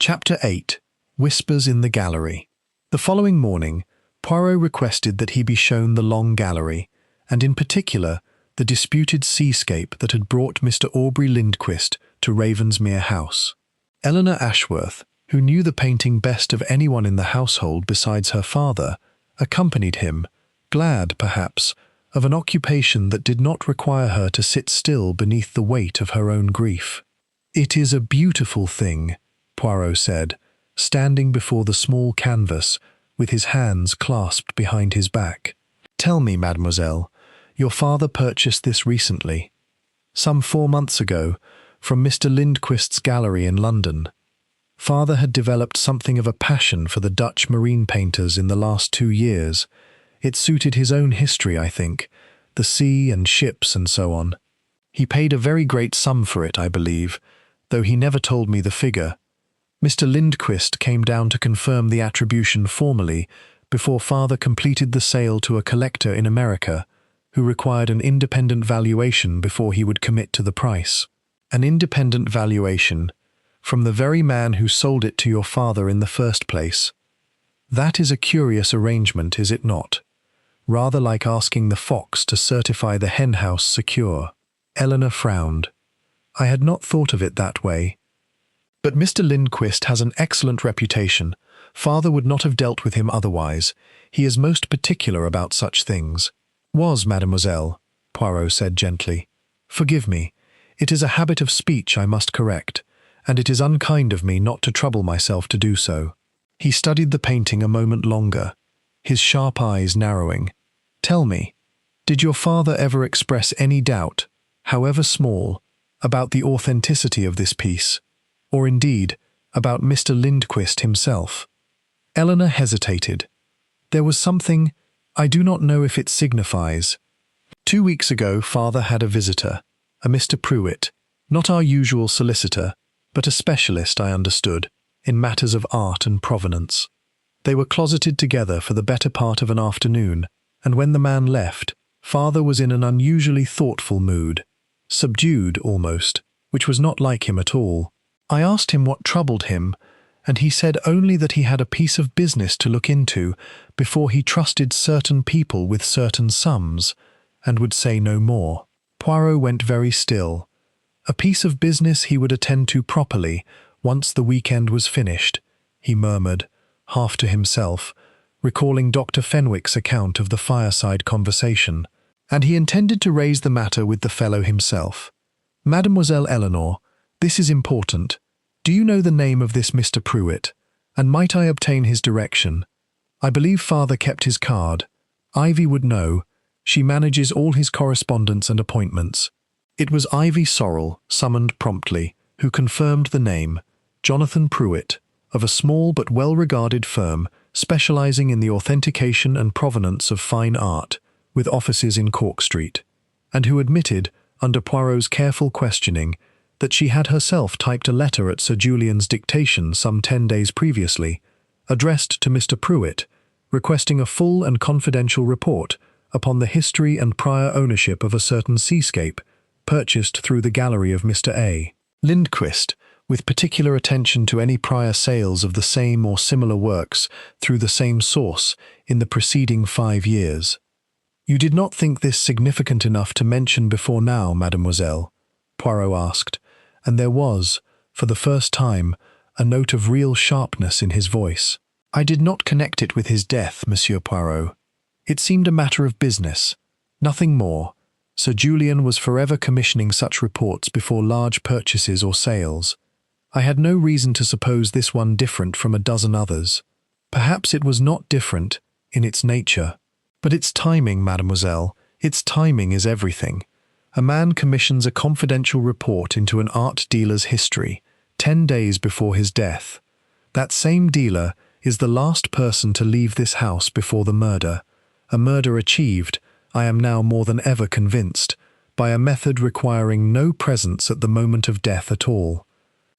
Chapter 8. Whispers in the Gallery. The following morning, Poirot requested that he be shown the long gallery, and in particular, the disputed seascape that had brought Mr. Aubrey Lindquist to Ravensmere House. Eleanor Ashworth, who knew the painting best of anyone in the household besides her father, accompanied him, glad, perhaps, of an occupation that did not require her to sit still beneath the weight of her own grief. "It is a beautiful thing," Poirot said, standing before the small canvas, with his hands clasped behind his back. "Tell me, mademoiselle, your father purchased this recently?" "Some 4 months ago, from Mr. Lindquist's gallery in London. Father had developed something of a passion for the Dutch marine painters in the last 2 years. It suited his own history, I think, the sea and ships and so on. He paid a very great sum for it, I believe, though he never told me the figure. Mr. Lindquist came down to confirm the attribution formally before father completed the sale to a collector in America, who required an independent valuation before he would commit to the price. An independent valuation from the very man who sold it to your father in the first place. That is a curious arrangement, is it not? Rather like asking the fox to certify the hen-house secure." Eleanor frowned. "I had not thought of it that way. But Mr. Lindquist has an excellent reputation. Father would not have dealt with him otherwise. He is most particular about such things." "Was, mademoiselle," Poirot said gently. "Forgive me. It is a habit of speech I must correct, and it is unkind of me not to trouble myself to do so." He studied the painting a moment longer, his sharp eyes narrowing. "Tell me, did your father ever express any doubt, however small, about the authenticity of this piece, or indeed, about Mr. Lindquist himself?" Eleanor hesitated. "There was something, I do not know if it signifies. 2 weeks ago father had a visitor, a Mr. Pruitt, not our usual solicitor, but a specialist, I understood, in matters of art and provenance. They were closeted together for the better part of an afternoon, and when the man left, father was in an unusually thoughtful mood, subdued almost, which was not like him at all. I asked him what troubled him, and he said only that he had a piece of business to look into before he trusted certain people with certain sums, and would say no more." Poirot went very still. A piece of business he would attend to properly once the weekend was finished, he murmured, half to himself, recalling Dr. Fenwick's account of the fireside conversation, and he intended to raise the matter with the fellow himself. "Mademoiselle Eleanor, this is important. Do you know the name of this Mr. Pruitt, and might I obtain his direction? I believe father kept his card. Ivy would know. She manages all his correspondence and appointments. It was Ivy Sorrel, summoned promptly, who confirmed the name, Jonathan Pruitt, of a small but well-regarded firm specializing in the authentication and provenance of fine art, with offices in Cork Street, and who admitted, under Poirot's careful questioning, that she had herself typed a letter at Sir Julian's dictation some 10 days previously, addressed to Mr. Pruitt, requesting a full and confidential report upon the history and prior ownership of a certain seascape purchased through the gallery of Mr. A. Lindquist, with particular attention to any prior sales of the same or similar works through the same source in the preceding 5 years. "You did not think this significant enough to mention before now, mademoiselle?" Poirot asked, and there was, for the first time, a note of real sharpness in his voice. "I did not connect it with his death, Monsieur Poirot. It seemed a matter of business, nothing more. Sir Julian was forever commissioning such reports before large purchases or sales. I had no reason to suppose this one different from a dozen others. Perhaps it was not different in its nature. But its timing, mademoiselle, its timing is everything. A man commissions a confidential report into an art dealer's history 10 days before his death. That same dealer is the last person to leave this house before the murder, a murder achieved, I am now more than ever convinced, by a method requiring no presence at the moment of death at all.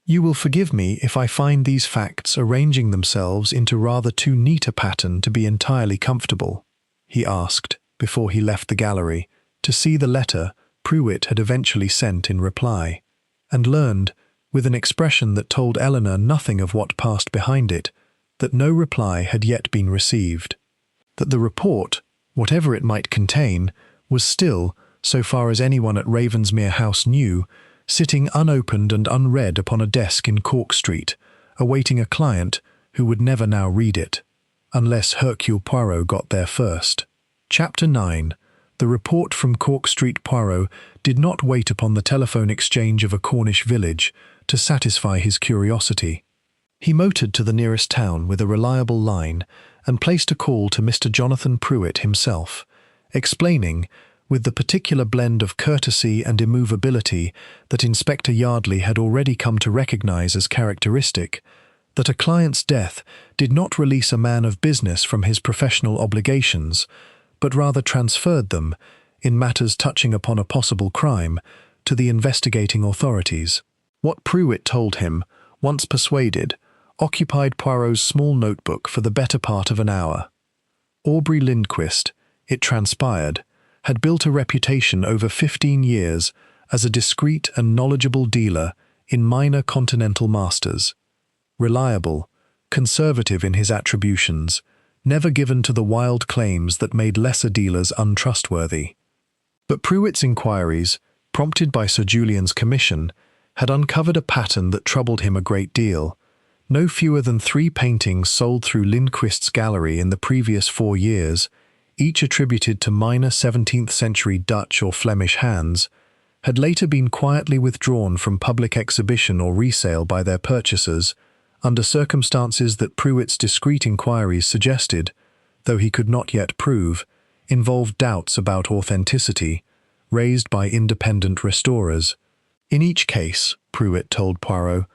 You will forgive me if I find these facts arranging themselves into rather too neat a pattern to be entirely comfortable," he asked, before he left the gallery, to see the letter Pruitt had eventually sent in reply, and learned, with an expression that told Eleanor nothing of what passed behind it, that no reply had yet been received. That the report, whatever it might contain, was still, so far as anyone at Ravensmere House knew, sitting unopened and unread upon a desk in Cork Street, awaiting a client who would never now read it, unless Hercule Poirot got there first. Chapter 9. The report from Cork Street. Poirot did not wait upon the telephone exchange of a Cornish village to satisfy his curiosity. He motored to the nearest town with a reliable line and placed a call to Mr. Jonathan Pruitt himself, explaining, with the particular blend of courtesy and immovability that Inspector Yardley had already come to recognize as characteristic, that a client's death did not release a man of business from his professional obligations, but rather transferred them, in matters touching upon a possible crime, to the investigating authorities. What Pruitt told him, once persuaded, occupied Poirot's small notebook for the better part of an hour. Aubrey Lindquist, it transpired, had built a reputation over 15 years as a discreet and knowledgeable dealer in minor continental masters. Reliable, conservative in his attributions, never given to the wild claims that made lesser dealers untrustworthy. But Pruitt's inquiries, prompted by Sir Julian's commission, had uncovered a pattern that troubled him a great deal. No fewer than 3 paintings sold through Lindquist's gallery in the previous 4 years, each attributed to minor 17th-century Dutch or Flemish hands, had later been quietly withdrawn from public exhibition or resale by their purchasers, under circumstances that Pruitt's discreet inquiries suggested, though he could not yet prove, involved doubts about authenticity, raised by independent restorers. In each case, Pruitt told Poirot,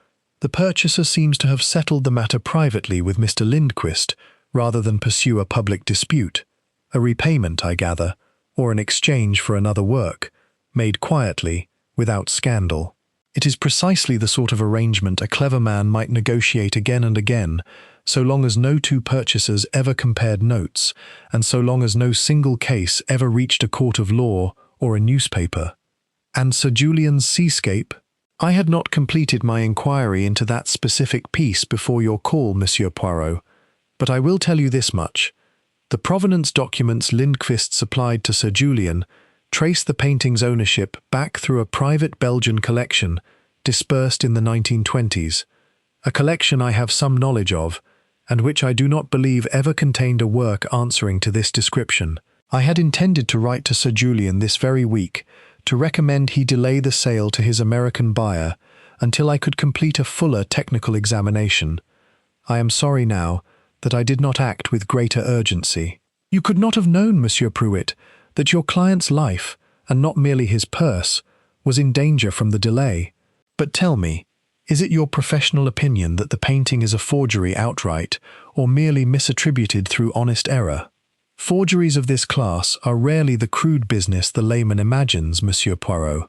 the purchaser seems to have settled the matter privately with Mr. Lindquist rather than pursue a public dispute. A repayment, I gather, or an exchange for another work, made quietly, without scandal. It is precisely the sort of arrangement a clever man might negotiate again and again, so long as no 2 purchasers ever compared notes, and so long as no single case ever reached a court of law or a newspaper. And Sir Julian's seascape? I had not completed my inquiry into that specific piece before your call, Monsieur Poirot, but I will tell you this much. The provenance documents Lindquist supplied to Sir Julian trace the painting's ownership back through a private Belgian collection dispersed in the 1920s, a collection I have some knowledge of, and which I do not believe ever contained a work answering to this description. I had intended to write to Sir Julian this very week to recommend he delay the sale to his American buyer until I could complete a fuller technical examination. I am sorry now that I did not act with greater urgency. You could not have known, Monsieur Pruitt, that your client's life, and not merely his purse, was in danger from the delay. But tell me, is it your professional opinion that the painting is a forgery outright, or merely misattributed through honest error? Forgeries of this class are rarely the crude business the layman imagines, Monsieur Poirot.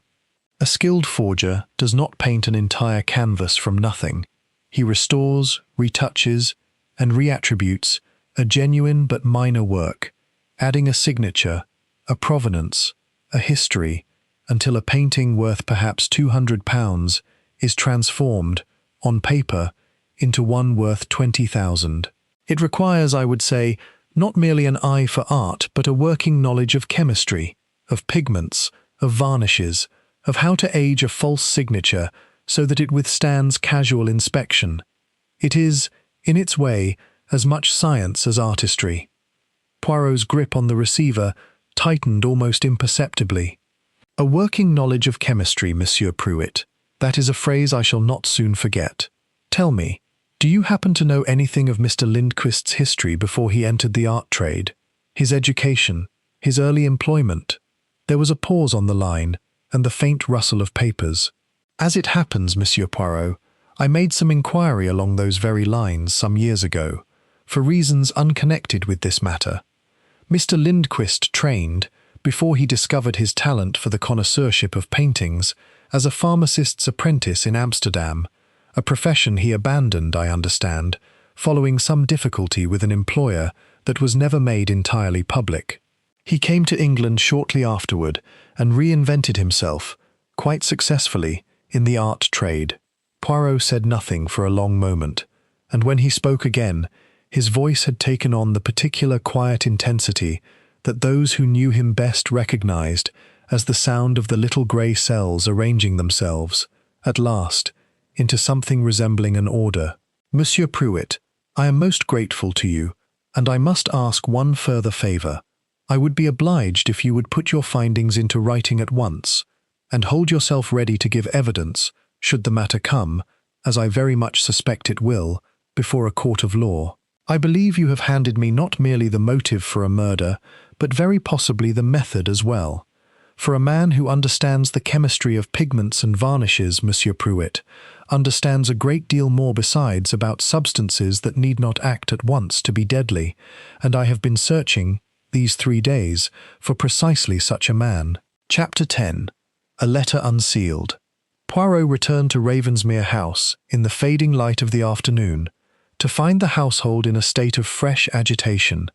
A skilled forger does not paint an entire canvas from nothing. He restores, retouches, and reattributes a genuine but minor work, adding a signature, a provenance, a history, until a painting worth perhaps £200 is transformed, on paper, into one worth 20,000. It requires, I would say, not merely an eye for art, but a working knowledge of chemistry, of pigments, of varnishes, of how to age a false signature so that it withstands casual inspection. It is, in its way, as much science as artistry. Poirot's grip on the receiver tightened almost imperceptibly. A working knowledge of chemistry, Monsieur Pruitt. That is a phrase I shall not soon forget. Tell me, do you happen to know anything of Mr. Lindquist's history before he entered the art trade? His education, his early employment? There was a pause on the line, and the faint rustle of papers. As it happens, Monsieur Poirot, I made some inquiry along those very lines some years ago, for reasons unconnected with this matter. Mr. Lindquist trained, before he discovered his talent for the connoisseurship of paintings, as a pharmacist's apprentice in Amsterdam, a profession he abandoned, I understand, following some difficulty with an employer that was never made entirely public. He came to England shortly afterward and reinvented himself, quite successfully, in the art trade. Poirot said nothing for a long moment, and when he spoke again, his voice had taken on the particular quiet intensity that those who knew him best recognized as the sound of the little grey cells arranging themselves, at last, into something resembling an order. Monsieur Pruitt, I am most grateful to you, and I must ask one further favour. I would be obliged if you would put your findings into writing at once, and hold yourself ready to give evidence, should the matter come, as I very much suspect it will, before a court of law. I believe you have handed me not merely the motive for a murder, but very possibly the method as well. For a man who understands the chemistry of pigments and varnishes, Monsieur Pruitt, understands a great deal more besides about substances that need not act at once to be deadly, and I have been searching, these 3 days, for precisely such a man. Chapter 10. A Letter Unsealed. Poirot returned to Ravensmere House in the fading light of the afternoon, to find the household in a state of fresh agitation.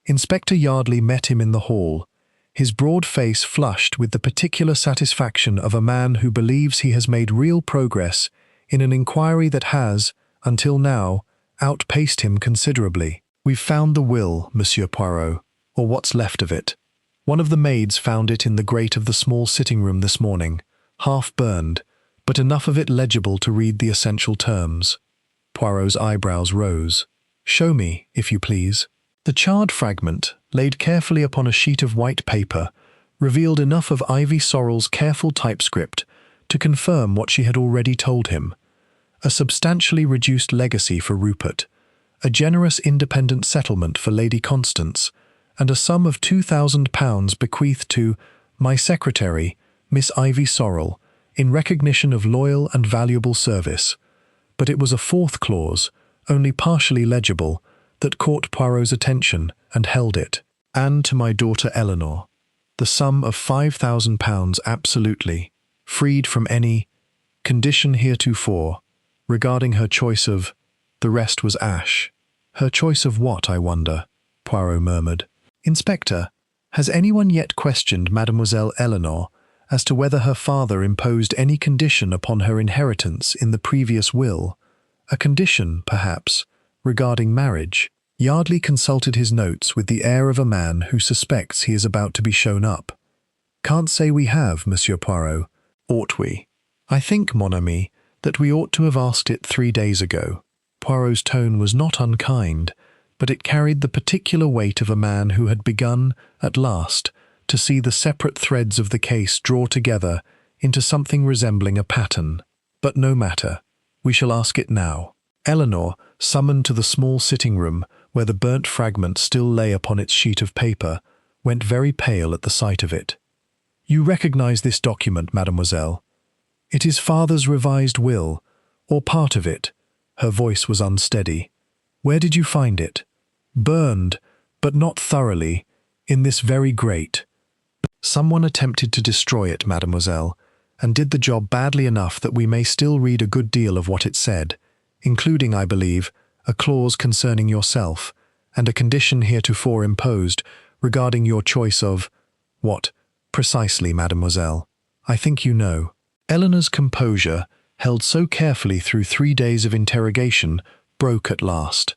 Inspector Yardley met him in the hall, his broad face flushed with the particular satisfaction of a man who believes he has made real progress in an inquiry that has, until now, outpaced him considerably. We've found the will, Monsieur Poirot, or what's left of it. One of the maids found it in the grate of the small sitting-room this morning, half burned, but enough of it legible to read the essential terms. Poirot's eyebrows rose. Show me, if you please. The charred fragment, laid carefully upon a sheet of white paper, revealed enough of Ivy Sorrel's careful typescript to confirm what she had already told him. A substantially reduced legacy for Rupert, a generous independent settlement for Lady Constance, and a sum of £2,000 bequeathed to my secretary, Miss Ivy Sorrel, in recognition of loyal and valuable service. But it was a fourth clause, only partially legible, that caught Poirot's attention and held it. And to my daughter Eleanor, the sum of £5,000 absolutely, freed from any condition heretofore, regarding her choice of, the rest was ash. Her choice of what, I wonder? Poirot murmured. Inspector, has anyone yet questioned Mademoiselle Eleanor as to whether her father imposed any condition upon her inheritance in the previous will? A condition, perhaps, regarding marriage? Yardley consulted his notes with the air of a man who suspects he is about to be shown up. Can't say we have, Monsieur Poirot. Ought we? I think, mon ami, that we ought to have asked it 3 days ago. Poirot's tone was not unkind, but it carried the particular weight of a man who had begun, at last, to see the separate threads of the case draw together into something resembling a pattern. But no matter. We shall ask it now. Eleanor, summoned to the small sitting-room, where the burnt fragment still lay upon its sheet of paper, went very pale at the sight of it. "You recognize this document, mademoiselle? It is father's revised will, or part of it." Her voice was unsteady. "Where did you find it?" "Burned, but not thoroughly, in this very grate." "Someone attempted to destroy it, mademoiselle, and did the job badly enough that we may still read a good deal of what it said, including, I believe, a clause concerning yourself, and a condition heretofore imposed regarding your choice of—" "What, precisely, mademoiselle? I think you know." Eleanor's composure, held so carefully through 3 days of interrogation, broke at last.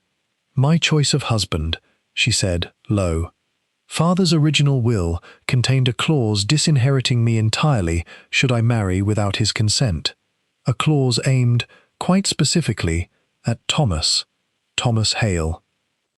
"My choice of husband," she said, low. "Father's original will contained a clause disinheriting me entirely should I marry without his consent. A clause aimed, quite specifically, at Thomas Hale.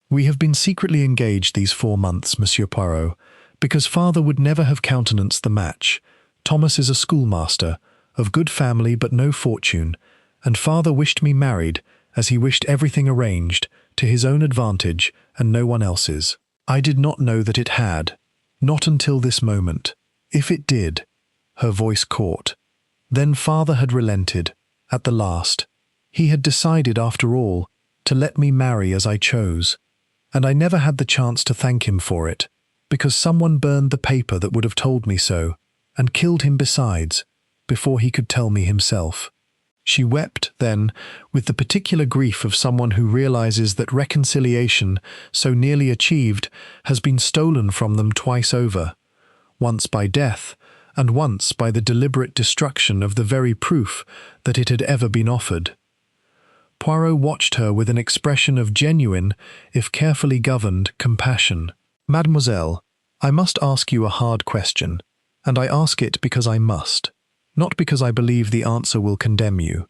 We have been secretly engaged these 4 months, Monsieur Poirot, because father would never have countenanced the match. Thomas is a schoolmaster, of good family but no fortune, and father wished me married, as he wished everything arranged, to his own advantage and no one else's. I did not know that it had, not until this moment. If it did," her voice caught, "then father had relented, at the last. He had decided, after all, to let me marry as I chose, and I never had the chance to thank him for it, because someone burned the paper that would have told me so, and killed him besides, before he could tell me himself." She wept, then, with the particular grief of someone who realizes that reconciliation, so nearly achieved, has been stolen from them twice over, once by death, and once by the deliberate destruction of the very proof that it had ever been offered. Poirot watched her with an expression of genuine, if carefully governed, compassion. "Mademoiselle, I must ask you a hard question, and I ask it because I must, not because I believe the answer will condemn you.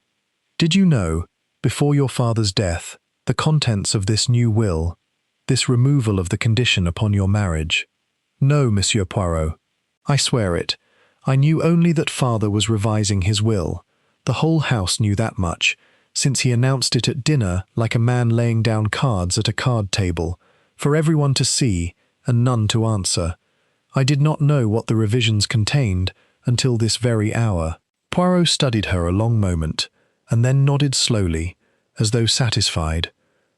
Did you know, before your father's death, the contents of this new will, this removal of the condition upon your marriage?" "No, Monsieur Poirot. I swear it. I knew only that father was revising his will. The whole house knew that much, since he announced it at dinner like a man laying down cards at a card table, for everyone to see and none to answer. I did not know what the revisions contained until this very hour." Poirot studied her a long moment, and then nodded slowly, as though satisfied,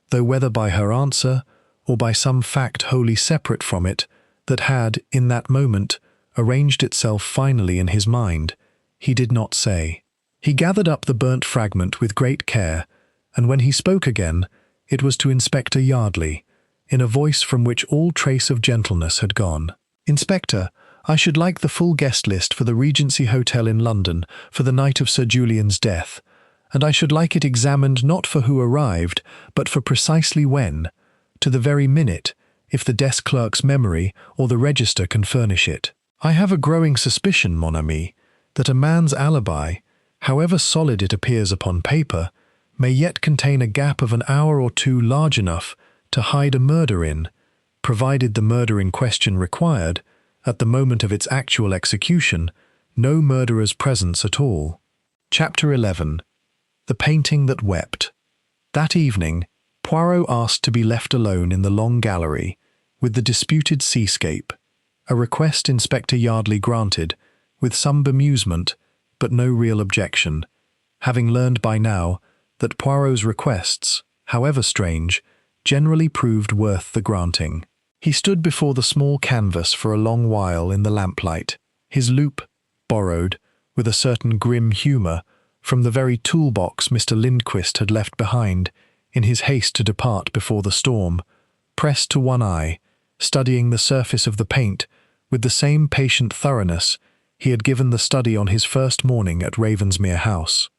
though whether by her answer or by some fact wholly separate from it that had, in that moment, arranged itself finally in his mind, he did not say. He gathered up the burnt fragment with great care, and when he spoke again, it was to Inspector Yardley, in a voice from which all trace of gentleness had gone. "Inspector, I should like the full guest list for the Regency Hotel in London for the night of Sir Julian's death, and I should like it examined not for who arrived, but for precisely when, to the very minute, if the desk clerk's memory or the register can furnish it. I have a growing suspicion, mon ami, that a man's alibi, however solid it appears upon paper, may yet contain a gap of an hour or two large enough to hide a murder in, provided the murder in question required, at the moment of its actual execution, no murderer's presence at all." Chapter 11. The Painting That Wept. That evening, Poirot asked to be left alone in the long gallery, with the disputed seascape, a request Inspector Yardley granted, with some bemusement, but no real objection, having learned by now that Poirot's requests, however strange, generally proved worth the granting. He stood before the small canvas for a long while in the lamplight, his loupe, borrowed, with a certain grim humour, from the very toolbox Mr. Lindquist had left behind, in his haste to depart before the storm, pressed to one eye, studying the surface of the paint with the same patient thoroughness he had given the study on his first morning at Ravensmere House.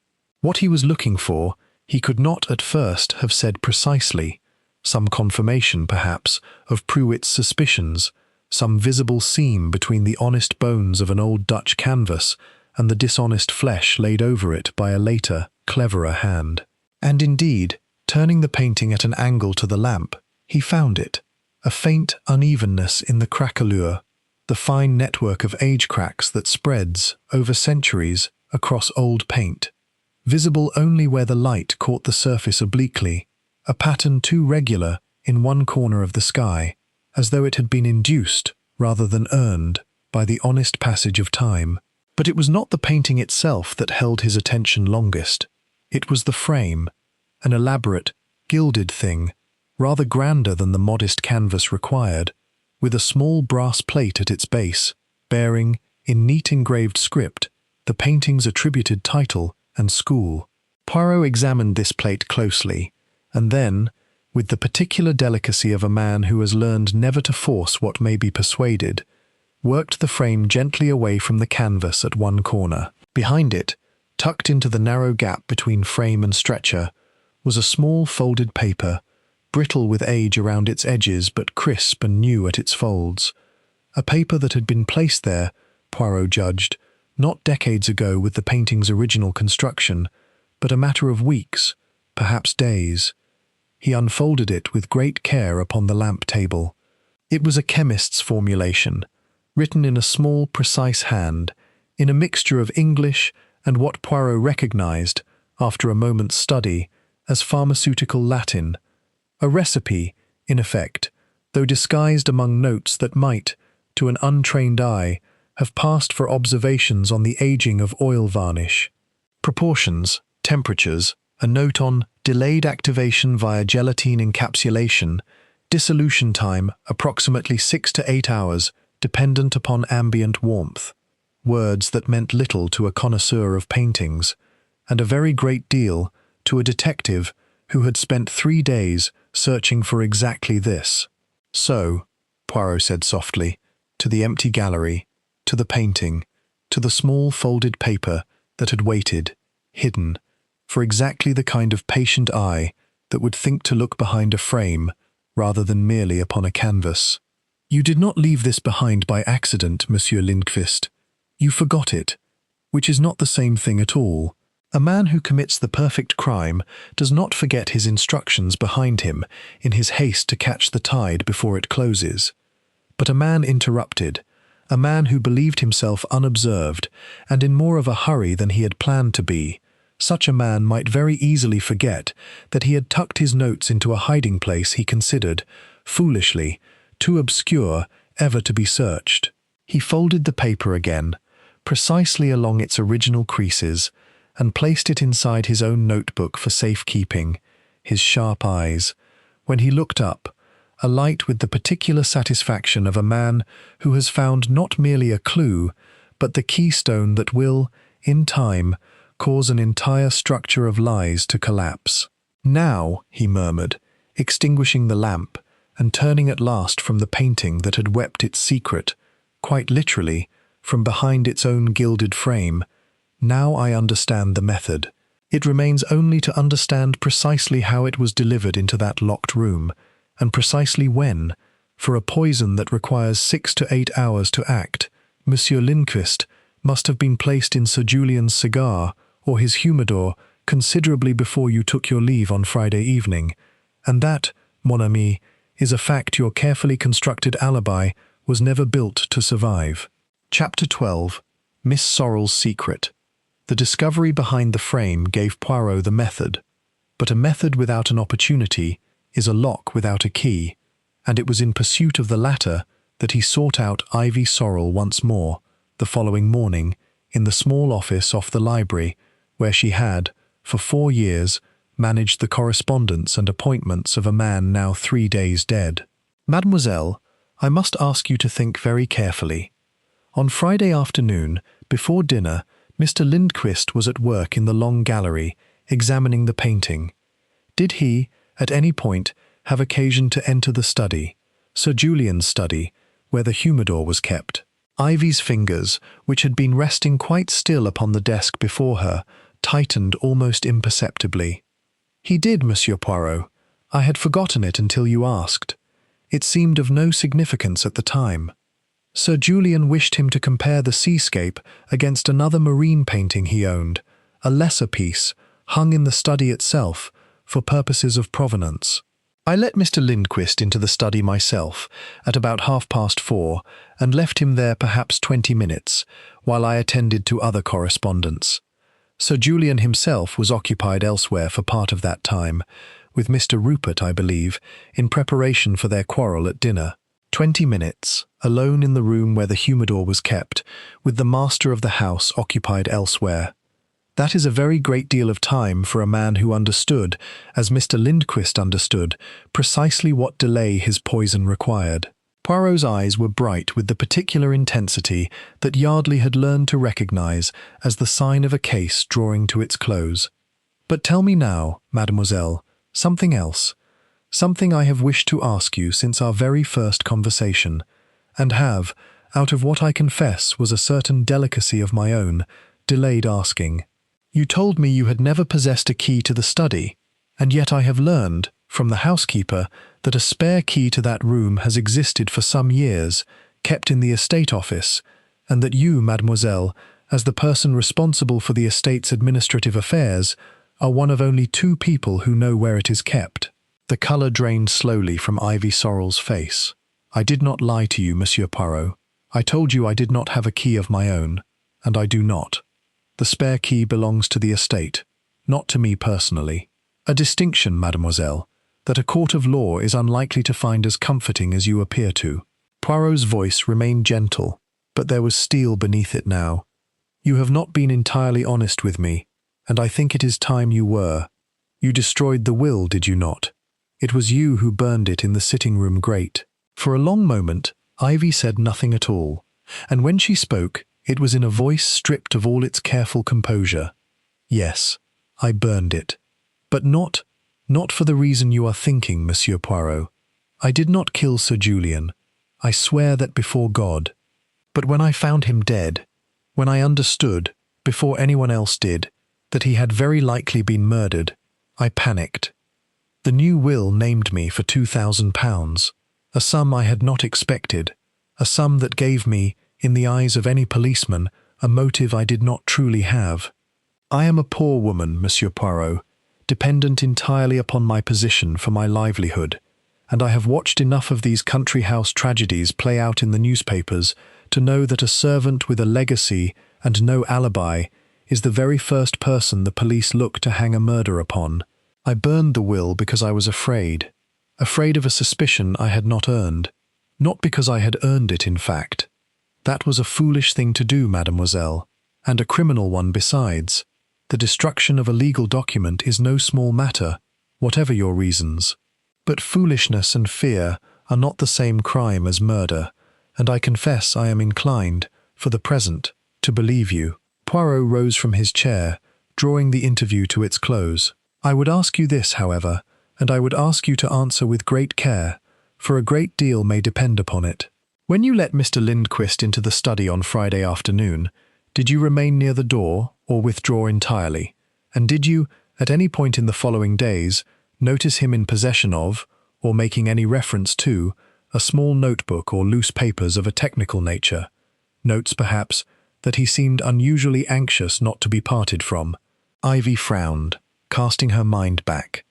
What he was looking for, he could not at first have said precisely. Some confirmation, perhaps, of Pruitt's suspicions, some visible seam between the honest bones of an old Dutch canvas and the dishonest flesh laid over it by a later, cleverer hand. And indeed, turning the painting at an angle to the lamp, he found it, a faint unevenness in the craquelure, the fine network of age cracks that spreads, over centuries, across old paint, visible only where the light caught the surface obliquely, a pattern too regular in one corner of the sky, as though it had been induced, rather than earned, by the honest passage of time. But it was not the painting itself that held his attention longest. It was the frame, an elaborate, gilded thing, rather grander than the modest canvas required, with a small brass plate at its base, bearing, in neat engraved script, the painting's attributed title and school. Poirot examined this plate closely, and then, with the particular delicacy of a man who has learned never to force what may be persuaded, worked the frame gently away from the canvas at one corner. Behind it, tucked into the narrow gap between frame and stretcher, was a small folded paper, brittle with age around its edges but crisp and new at its folds. A paper that had been placed there, Poirot judged, not decades ago with the painting's original construction, but a matter of weeks, perhaps days. He unfolded it with great care upon the lamp table. It was a chemist's formulation, written in a small, precise hand, in a mixture of English and what Poirot recognized, after a moment's study, as pharmaceutical Latin. A recipe, in effect, though disguised among notes that might, to an untrained eye, have passed for observations on the aging of oil varnish. Proportions, temperatures, a note on delayed activation via gelatine encapsulation, dissolution time approximately 6 to 8 hours, dependent upon ambient warmth. Words that meant little to a connoisseur of paintings, and a very great deal to a detective who had spent 3 days searching for exactly this. So, Poirot said softly, to the empty gallery, to the painting, to the small folded paper that had waited, hidden, for exactly the kind of patient eye that would think to look behind a frame rather than merely upon a canvas. You did not leave this behind by accident, Monsieur Lindqvist. You forgot it, which is not the same thing at all. A man who commits the perfect crime does not forget his instructions behind him in his haste to catch the tide before it closes. But a man interrupted, a man who believed himself unobserved and in more of a hurry than he had planned to be, such a man might very easily forget that he had tucked his notes into a hiding place he considered, foolishly, too obscure ever to be searched. He folded the paper again, precisely along its original creases, and placed it inside his own notebook for safekeeping, his sharp eyes, when he looked up, alight with the particular satisfaction of a man who has found not merely a clue, but the keystone that will, in time, cause an entire structure of lies to collapse. Now, he murmured, extinguishing the lamp, and turning at last from the painting that had wept its secret, quite literally, from behind its own gilded frame, now I understand the method. It remains only to understand precisely how it was delivered into that locked room, and precisely when, for a poison that requires 6 to 8 hours to act, Monsieur Lindqvist must have been placed in Sir Julian's cigar or his humidor considerably before you took your leave on Friday evening, and that, mon ami, is a fact your carefully constructed alibi was never built to survive. Chapter 12. Miss Sorrel's Secret. The discovery behind the frame gave Poirot the method, but a method without an opportunity is a lock without a key, and it was in pursuit of the latter that he sought out Ivy Sorrel once more, the following morning, in the small office off the library, where she had, for 4 years, managed the correspondence and appointments of a man now 3 days dead. Mademoiselle, I must ask you to think very carefully. On Friday afternoon, before dinner, Mr. Lindqvist was at work in the long gallery, examining the painting. Did he, at any point, have occasion to enter the study, Sir Julian's study, where the humidor was kept? Ivy's fingers, which had been resting quite still upon the desk before her, tightened almost imperceptibly. He did, Monsieur Poirot. I had forgotten it until you asked. It seemed of no significance at the time. Sir Julian wished him to compare the seascape against another marine painting he owned, a lesser piece, hung in the study itself, for purposes of provenance. I let Mr. Lindqvist into the study myself, at about 4:30, and left him there perhaps 20 minutes, while I attended to other correspondence. Sir Julian himself was occupied elsewhere for part of that time, with Mr. Rupert, I believe, in preparation for their quarrel at dinner. 20 minutes, alone in the room where the humidor was kept, with the master of the house occupied elsewhere. That is a very great deal of time for a man who understood, as Mr. Lindquist understood, precisely what delay his poison required. Poirot's eyes were bright with the particular intensity that Yardley had learned to recognize as the sign of a case drawing to its close. "But tell me now, mademoiselle, something else. Something I have wished to ask you since our very first conversation, and have, out of what I confess was a certain delicacy of my own, delayed asking. You told me you had never possessed a key to the study, and yet I have learned, from the housekeeper, that a spare key to that room has existed for some years, kept in the estate office, and that you, mademoiselle, as the person responsible for the estate's administrative affairs, are one of only 2 people who know where it is kept." The colour drained slowly from Ivy Sorrel's face. "I did not lie to you, Monsieur Poirot. I told you I did not have a key of my own, and I do not. The spare key belongs to the estate, not to me personally. A distinction, mademoiselle, that a court of law is unlikely to find as comforting as you appear to." Poirot's voice remained gentle, but there was steel beneath it now. "You have not been entirely honest with me, and I think it is time you were. You destroyed the will, did you not? It was you who burned it in the sitting-room grate." For a long moment, Ivy said nothing at all, and when she spoke, it was in a voice stripped of all its careful composure. "Yes, I burned it. But not for the reason you are thinking, Monsieur Poirot. I did not kill Sir Julian. I swear that before God. But when I found him dead, when I understood, before anyone else did, that he had very likely been murdered, I panicked. The new will named me for £2,000, a sum I had not expected, a sum that gave me, in the eyes of any policeman, a motive I did not truly have. I am a poor woman, Monsieur Poirot, dependent entirely upon my position for my livelihood, and I have watched enough of these country house tragedies play out in the newspapers to know that a servant with a legacy and no alibi is the very first person the police look to hang a murder upon. I burned the will because I was afraid of a suspicion I had not earned, not because I had earned it in fact. That was a foolish thing to do, mademoiselle, and a criminal one besides. The destruction of a legal document is no small matter, whatever your reasons. But foolishness and fear are not the same crime as murder, and I confess I am inclined, for the present, to believe you." Poirot rose from his chair, drawing the interview to its close. "I would ask you this, however, and I would ask you to answer with great care, for a great deal may depend upon it. When you let Mr. Lindquist into the study on Friday afternoon, did you remain near the door or withdraw entirely? And did you, at any point in the following days, notice him in possession of, or making any reference to, a small notebook or loose papers of a technical nature? Notes, perhaps, that he seemed unusually anxious not to be parted from?" Ivy frowned, casting her mind back.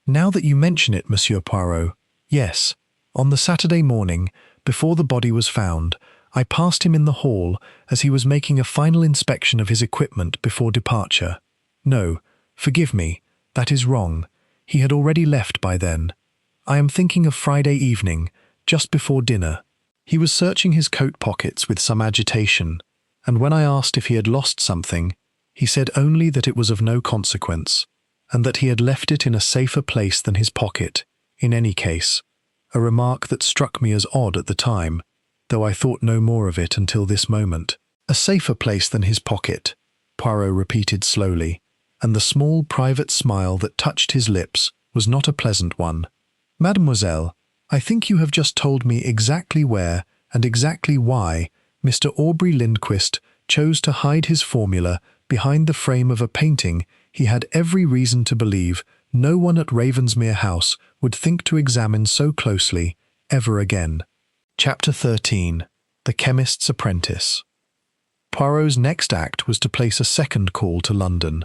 "Now that you mention it, Monsieur Poirot, yes. On the Saturday morning, before the body was found, I passed him in the hall as he was making a final inspection of his equipment before departure. No, forgive me, that is wrong. He had already left by then. I am thinking of Friday evening, just before dinner. He was searching his coat pockets with some agitation, and when I asked if he had lost something, he said only that it was of no consequence, and that he had left it in a safer place than his pocket, in any case, a remark that struck me as odd at the time, though I thought no more of it until this moment. "A safer place than his pocket," Poirot repeated slowly, and the small private smile that touched his lips was not a pleasant one. "Mademoiselle, I think you have just told me exactly where and exactly why Mr. Aubrey Lindquist chose to hide his formula behind the frame of a painting he had every reason to believe no one at Ravensmere House would think to examine so closely ever again." Chapter 13. The Chemist's Apprentice. Poirot's next act was to place a second call to London.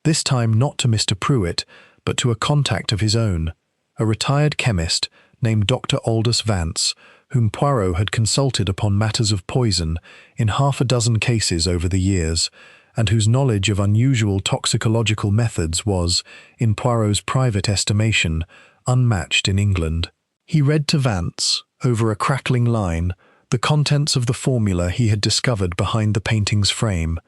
This time not to Mr. Pruitt, but to a contact of his own, a retired chemist named Dr. Aldous Vance, whom Poirot had consulted upon matters of poison in half a dozen cases over the years, and whose knowledge of unusual toxicological methods was, in Poirot's private estimation, unmatched in England. He read to Vance, over a crackling line, the contents of the formula he had discovered behind the painting's frame,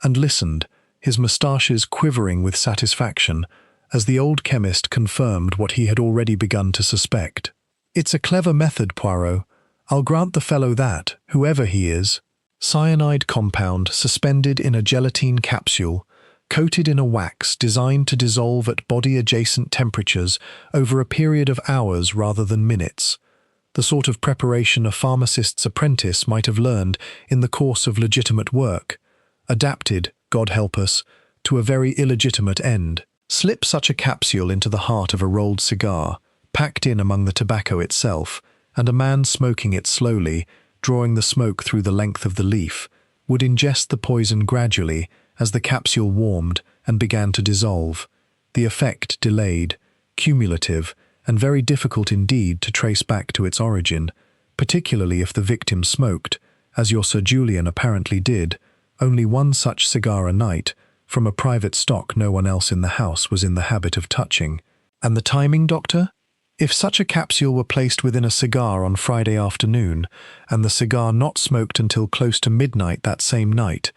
and listened, his moustaches quivering with satisfaction, as the old chemist confirmed what he had already begun to suspect. "It's a clever method, Poirot. I'll grant the fellow that, whoever he is. Cyanide compound suspended in a gelatine capsule, coated in a wax designed to dissolve at body-adjacent temperatures over a period of hours rather than minutes. The sort of preparation a pharmacist's apprentice might have learned in the course of legitimate work, adapted, God help us, to a very illegitimate end. Slip such a capsule into the heart of a rolled cigar, packed in among the tobacco itself, and a man smoking it slowly, drawing the smoke through the length of the leaf, would ingest the poison gradually as the capsule warmed and began to dissolve, the effect delayed, cumulative, and very difficult indeed to trace back to its origin, particularly if the victim smoked, as your Sir Julian apparently did, only one such cigar a night, from a private stock no one else in the house was in the habit of touching. And the timing, Doctor? If such a capsule were placed within a cigar on Friday afternoon, and the cigar not smoked until close to midnight that same night,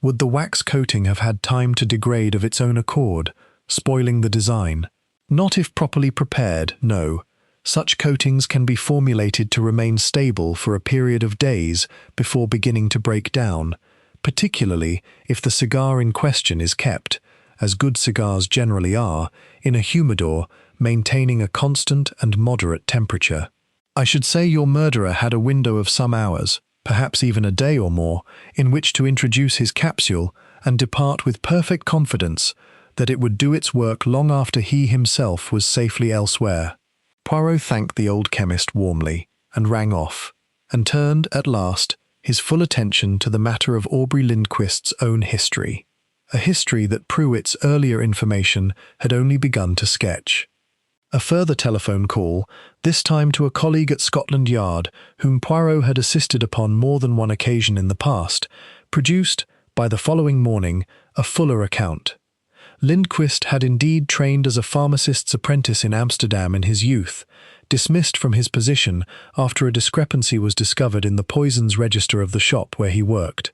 would the wax coating have had time to degrade of its own accord, spoiling the design? Not if properly prepared, no. Such coatings can be formulated to remain stable for a period of days before beginning to break down, particularly if the cigar in question is kept, as good cigars generally are, in a humidor, maintaining a constant and moderate temperature. I should say your murderer had a window of some hours, perhaps even a day or more, in which to introduce his capsule and depart with perfect confidence that it would do its work long after he himself was safely elsewhere." Poirot thanked the old chemist warmly and rang off, and turned, at last, his full attention to the matter of Aubrey Lindquist's own history, a history that Pruitt's earlier information had only begun to sketch. A further telephone call, this time to a colleague at Scotland Yard, whom Poirot had assisted upon more than one occasion in the past, produced, by the following morning, a fuller account. Lindquist had indeed trained as a pharmacist's apprentice in Amsterdam in his youth, dismissed from his position after a discrepancy was discovered in the poisons register of the shop where he worked.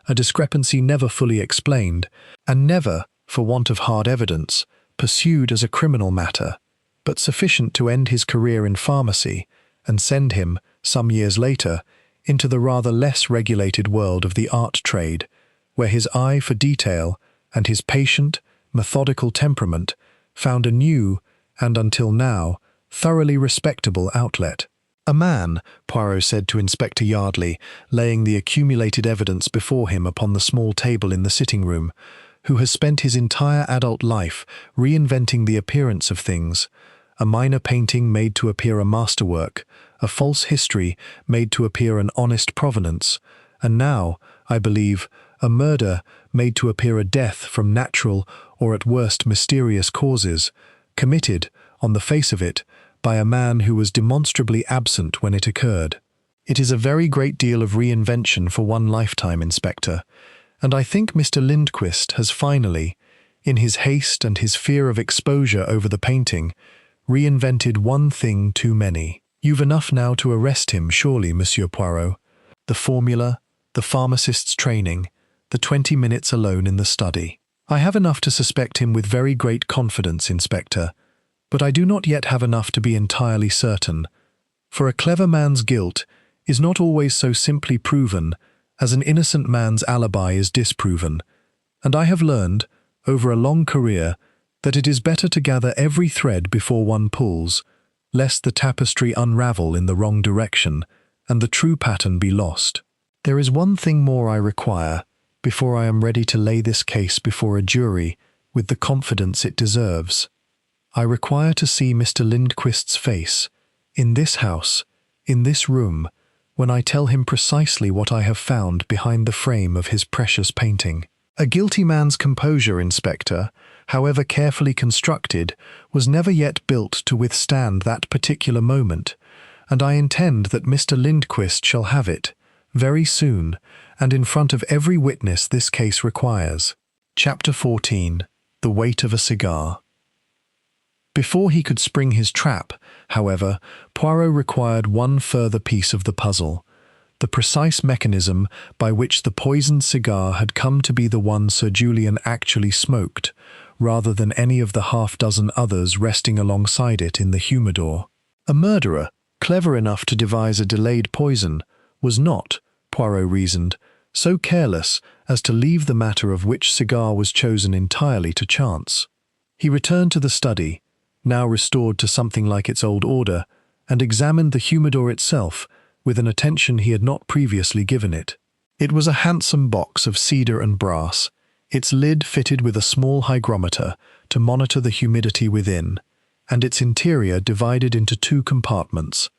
A discrepancy never fully explained, and never, for want of hard evidence, pursued as a criminal matter, but sufficient to end his career in pharmacy and send him, some years later, into the rather less regulated world of the art trade, where his eye for detail and his patient, methodical temperament found a new, and until now, thoroughly respectable outlet. "A man," Poirot said to Inspector Yardley, laying the accumulated evidence before him upon the small table in the sitting-room, "who has spent his entire adult life reinventing the appearance of things, a minor painting made to appear a masterwork, a false history made to appear an honest provenance, and now, I believe, a murder made to appear a death from natural or at worst mysterious causes, committed, on the face of it, by a man who was demonstrably absent when it occurred. It is a very great deal of reinvention for one lifetime, Inspector, and I think Mr. Lindquist has finally, in his haste and his fear of exposure over the painting, reinvented one thing too many. You've enough now to arrest him, surely, Monsieur Poirot. The formula, the pharmacist's training, the 20 minutes alone in the study. I have enough to suspect him with very great confidence, Inspector, but I do not yet have enough to be entirely certain, for a clever man's guilt is not always so simply proven as an innocent man's alibi is disproven, and I have learned, over a long career, that it is better to gather every thread before one pulls, lest the tapestry unravel in the wrong direction and the true pattern be lost. There is one thing more I require before I am ready to lay this case before a jury with the confidence it deserves. I require to see Mr. Lindquist's face, in this house, in this room, when I tell him precisely what I have found behind the frame of his precious painting. A guilty man's composure, Inspector, however carefully constructed, was never yet built to withstand that particular moment, and I intend that Mr. Lindquist shall have it, very soon, and in front of every witness this case requires. Chapter 14. The Weight of a Cigar. Before he could spring his trap, however, Poirot required one further piece of the puzzle: the precise mechanism by which the poisoned cigar had come to be the one Sir Julian actually smoked, rather than any of the half-dozen others resting alongside it in the humidor. A murderer, clever enough to devise a delayed poison, was not, Poirot reasoned, so careless as to leave the matter of which cigar was chosen entirely to chance. He returned to the study, now restored to something like its old order, and examined the humidor itself with an attention he had not previously given it. It was a handsome box of cedar and brass, its lid fitted with a small hygrometer to monitor the humidity within, and its interior divided into two compartments,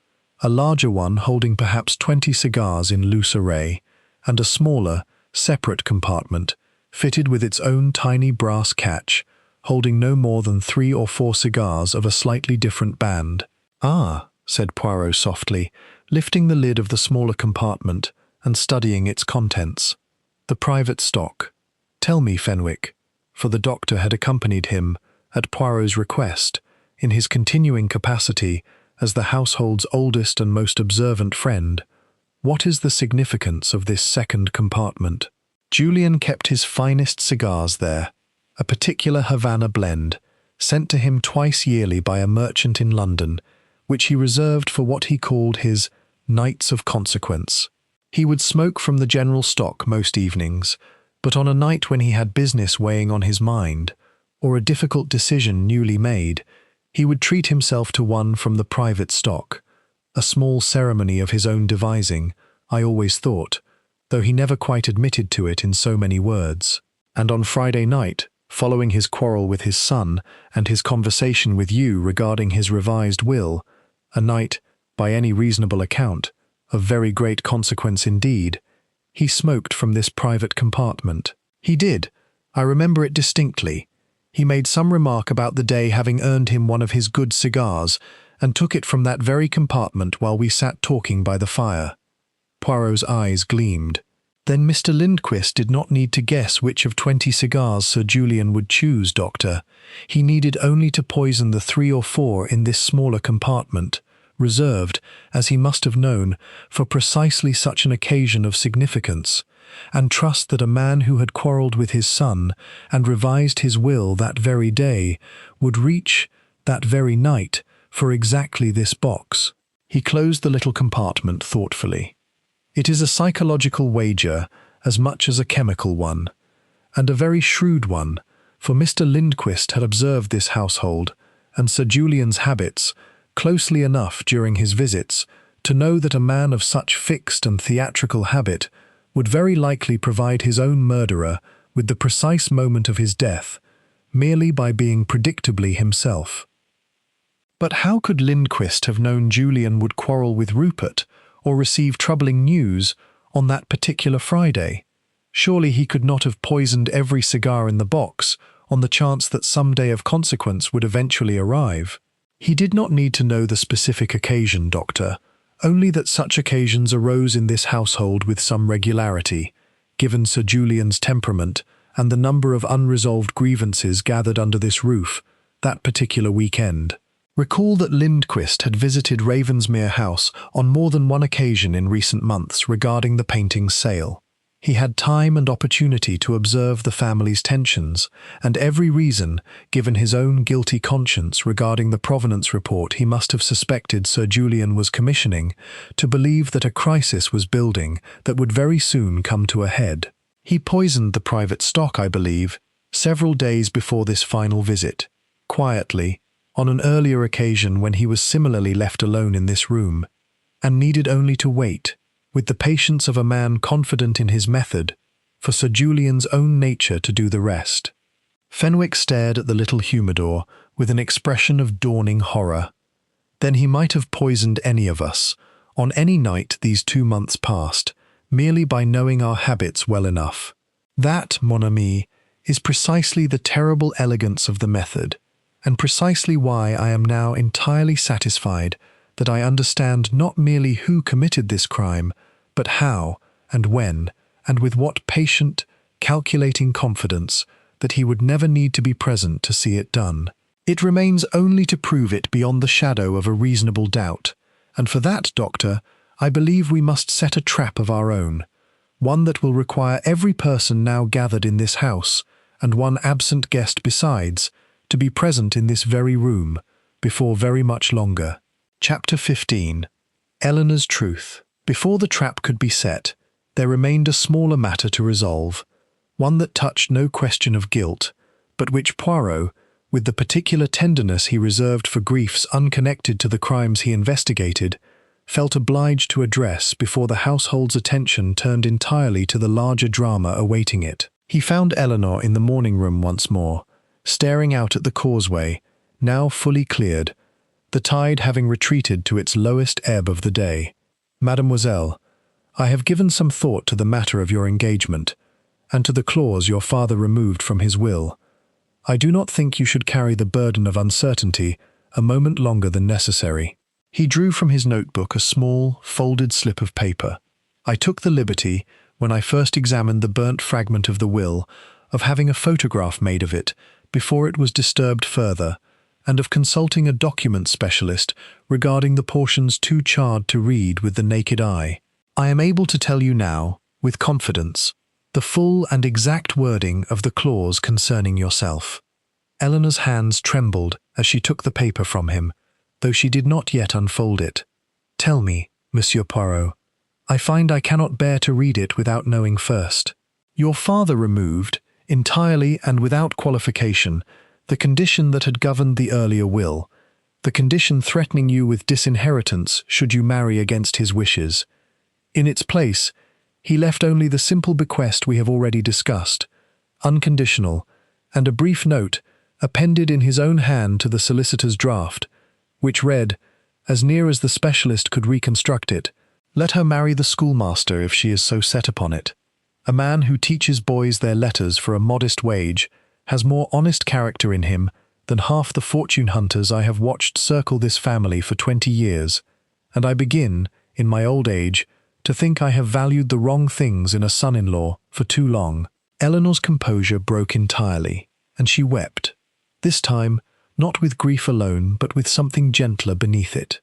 a larger one holding perhaps 20 cigars in loose array, and a smaller, separate compartment, fitted with its own tiny brass catch, holding no more than 3 or 4 cigars of a slightly different band. "Ah," said Poirot softly, lifting the lid of the smaller compartment and studying its contents. "The private stock. Tell me, Fenwick," for the doctor had accompanied him, at Poirot's request, in his continuing capacity as the household's oldest and most observant friend, "what is the significance of this second compartment?" Julian kept his finest cigars there, a particular Havana blend, sent to him twice yearly by a merchant in London, which he reserved for what he called his nights of consequence. He would smoke from the general stock most evenings, but on a night when he had business weighing on his mind, or a difficult decision newly made, he would treat himself to one from the private stock, a small ceremony of his own devising, I always thought, though he never quite admitted to it in so many words. And on Friday night, following his quarrel with his son and his conversation with you regarding his revised will, a night, by any reasonable account, of very great consequence indeed, he smoked from this private compartment. He did. I remember it distinctly. He made some remark about the day having earned him one of his good cigars, and took it from that very compartment while we sat talking by the fire. Poirot's eyes gleamed. "Then Mr. Lindquist did not need to guess which of 20 cigars Sir Julian would choose, Doctor. He needed only to poison the 3 or 4 in this smaller compartment, reserved, as he must have known, for precisely such an occasion of significance, and trust that a man who had quarrelled with his son and revised his will that very day would reach, that very night, for exactly this box." He closed the little compartment thoughtfully. "It is a psychological wager as much as a chemical one, and a very shrewd one, for Mr. Lindquist had observed this household and Sir Julian's habits closely enough during his visits to know that a man of such fixed and theatrical habit would very likely provide his own murderer with the precise moment of his death, merely by being predictably himself. But how could Lindquist have known Julian would quarrel with Rupert, or receive troubling news on that particular Friday? Surely he could not have poisoned every cigar in the box on the chance that some day of consequence would eventually arrive. He did not need to know the specific occasion, Doctor, only that such occasions arose in this household with some regularity, given Sir Julian's temperament and the number of unresolved grievances gathered under this roof that particular weekend. Recall that Lindquist had visited Ravensmere House on more than one occasion in recent months regarding the painting's sale. He had time and opportunity to observe the family's tensions, and every reason, given his own guilty conscience regarding the provenance report he must have suspected Sir Julian was commissioning, to believe that a crisis was building that would very soon come to a head. He poisoned the private stock, I believe, several days before this final visit, quietly, on an earlier occasion when he was similarly left alone in this room, and needed only to wait, with the patience of a man confident in his method, for Sir Julian's own nature to do the rest. Fenwick stared at the little humidor with an expression of dawning horror. Then he might have poisoned any of us, on any night these 2 months past, merely by knowing our habits well enough. That, mon ami, is precisely the terrible elegance of the method, and precisely why I am now entirely satisfied that I understand not merely who committed this crime, but how, and when, and with what patient, calculating confidence that he would never need to be present to see it done. It remains only to prove it beyond the shadow of a reasonable doubt. And for that, Doctor, I believe we must set a trap of our own, one that will require every person now gathered in this house, and one absent guest besides, to be present in this very room, before very much longer. Chapter 15. Eleanor's Truth. Before the trap could be set, there remained a smaller matter to resolve, one that touched no question of guilt, but which Poirot, with the particular tenderness he reserved for griefs unconnected to the crimes he investigated, felt obliged to address before the household's attention turned entirely to the larger drama awaiting it. He found Eleanor in the morning room once more, staring out at the causeway, now fully cleared, the tide having retreated to its lowest ebb of the day. "Mademoiselle, I have given some thought to the matter of your engagement, and to the clause your father removed from his will. I do not think you should carry the burden of uncertainty a moment longer than necessary." He drew from his notebook a small, folded slip of paper. "I took the liberty, when I first examined the burnt fragment of the will, of having a photograph made of it before it was disturbed further, and of consulting a document specialist regarding the portions too charred to read with the naked eye. I am able to tell you now, with confidence, the full and exact wording of the clause concerning yourself." Eleanor's hands trembled as she took the paper from him, though she did not yet unfold it. "Tell me, Monsieur Poirot. I find I cannot bear to read it without knowing first. Your father removed, entirely and without qualification, the condition that had governed the earlier will, the condition threatening you with disinheritance should you marry against his wishes. In its place, he left only the simple bequest we have already discussed, unconditional, and a brief note appended in his own hand to the solicitor's draft, which read, as near as the specialist could reconstruct it, 'Let her marry the schoolmaster if she is so set upon it. A man who teaches boys their letters for a modest wage has more honest character in him than half the fortune hunters I have watched circle this family for 20 years, and I begin, in my old age, to think I have valued the wrong things in a son-in-law for too long.'" Eleanor's composure broke entirely, and she wept, this time not with grief alone but with something gentler beneath it.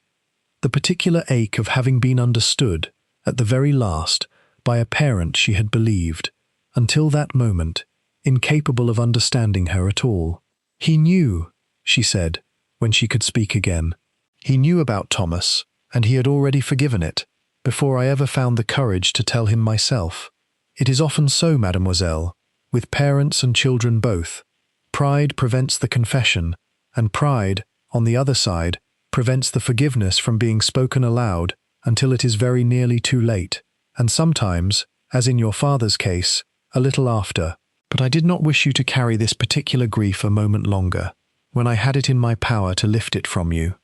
The particular ache of having been understood, at the very last, by a parent she had believed, until that moment, incapable of understanding her at all. "He knew," she said, when she could speak again. "He knew about Thomas, and he had already forgiven it, before I ever found the courage to tell him myself. It is often so, mademoiselle, with parents and children both. Pride prevents the confession, and pride, on the other side, prevents the forgiveness from being spoken aloud until it is very nearly too late, and sometimes, as in your father's case, a little after. But I did not wish you to carry this particular grief a moment longer, when I had it in my power to lift it from you.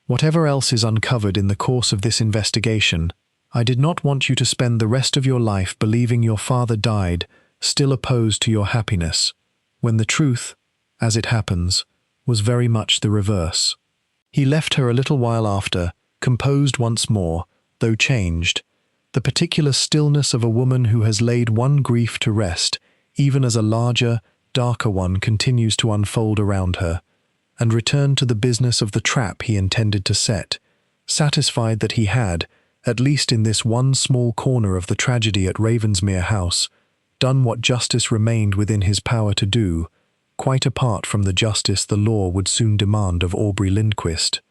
Whatever else is uncovered in the course of this investigation, I did not want you to spend the rest of your life believing your father died, still opposed to your happiness, when the truth, as it happens, was very much the reverse." He left her a little while after, composed once more, though changed, the particular stillness of a woman who has laid one grief to rest, even as a larger, darker one continues to unfold around her, and returned to the business of the trap he intended to set, satisfied that he had, at least in this one small corner of the tragedy at Ravensmere House, done what justice remained within his power to do, quite apart from the justice the law would soon demand of Aubrey Lindquist.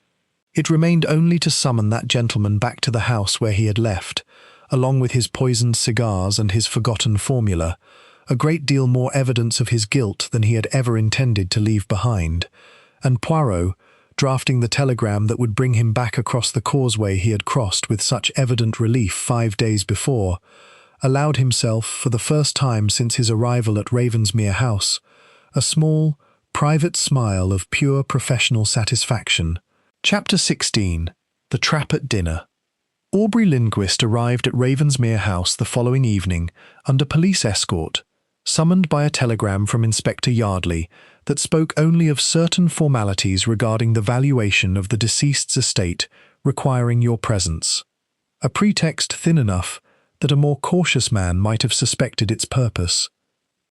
It remained only to summon that gentleman back to the house where he had left, along with his poisoned cigars and his forgotten formula, a great deal more evidence of his guilt than he had ever intended to leave behind, and Poirot, drafting the telegram that would bring him back across the causeway he had crossed with such evident relief 5 days before, allowed himself, for the first time since his arrival at Ravensmere House, a small, private smile of pure professional satisfaction. Chapter 16. The Trap at Dinner. Aubrey Lindquist arrived at Ravensmere House the following evening under police escort, summoned by a telegram from Inspector Yardley that spoke only of certain formalities regarding the valuation of the deceased's estate requiring your presence. A pretext thin enough that a more cautious man might have suspected its purpose.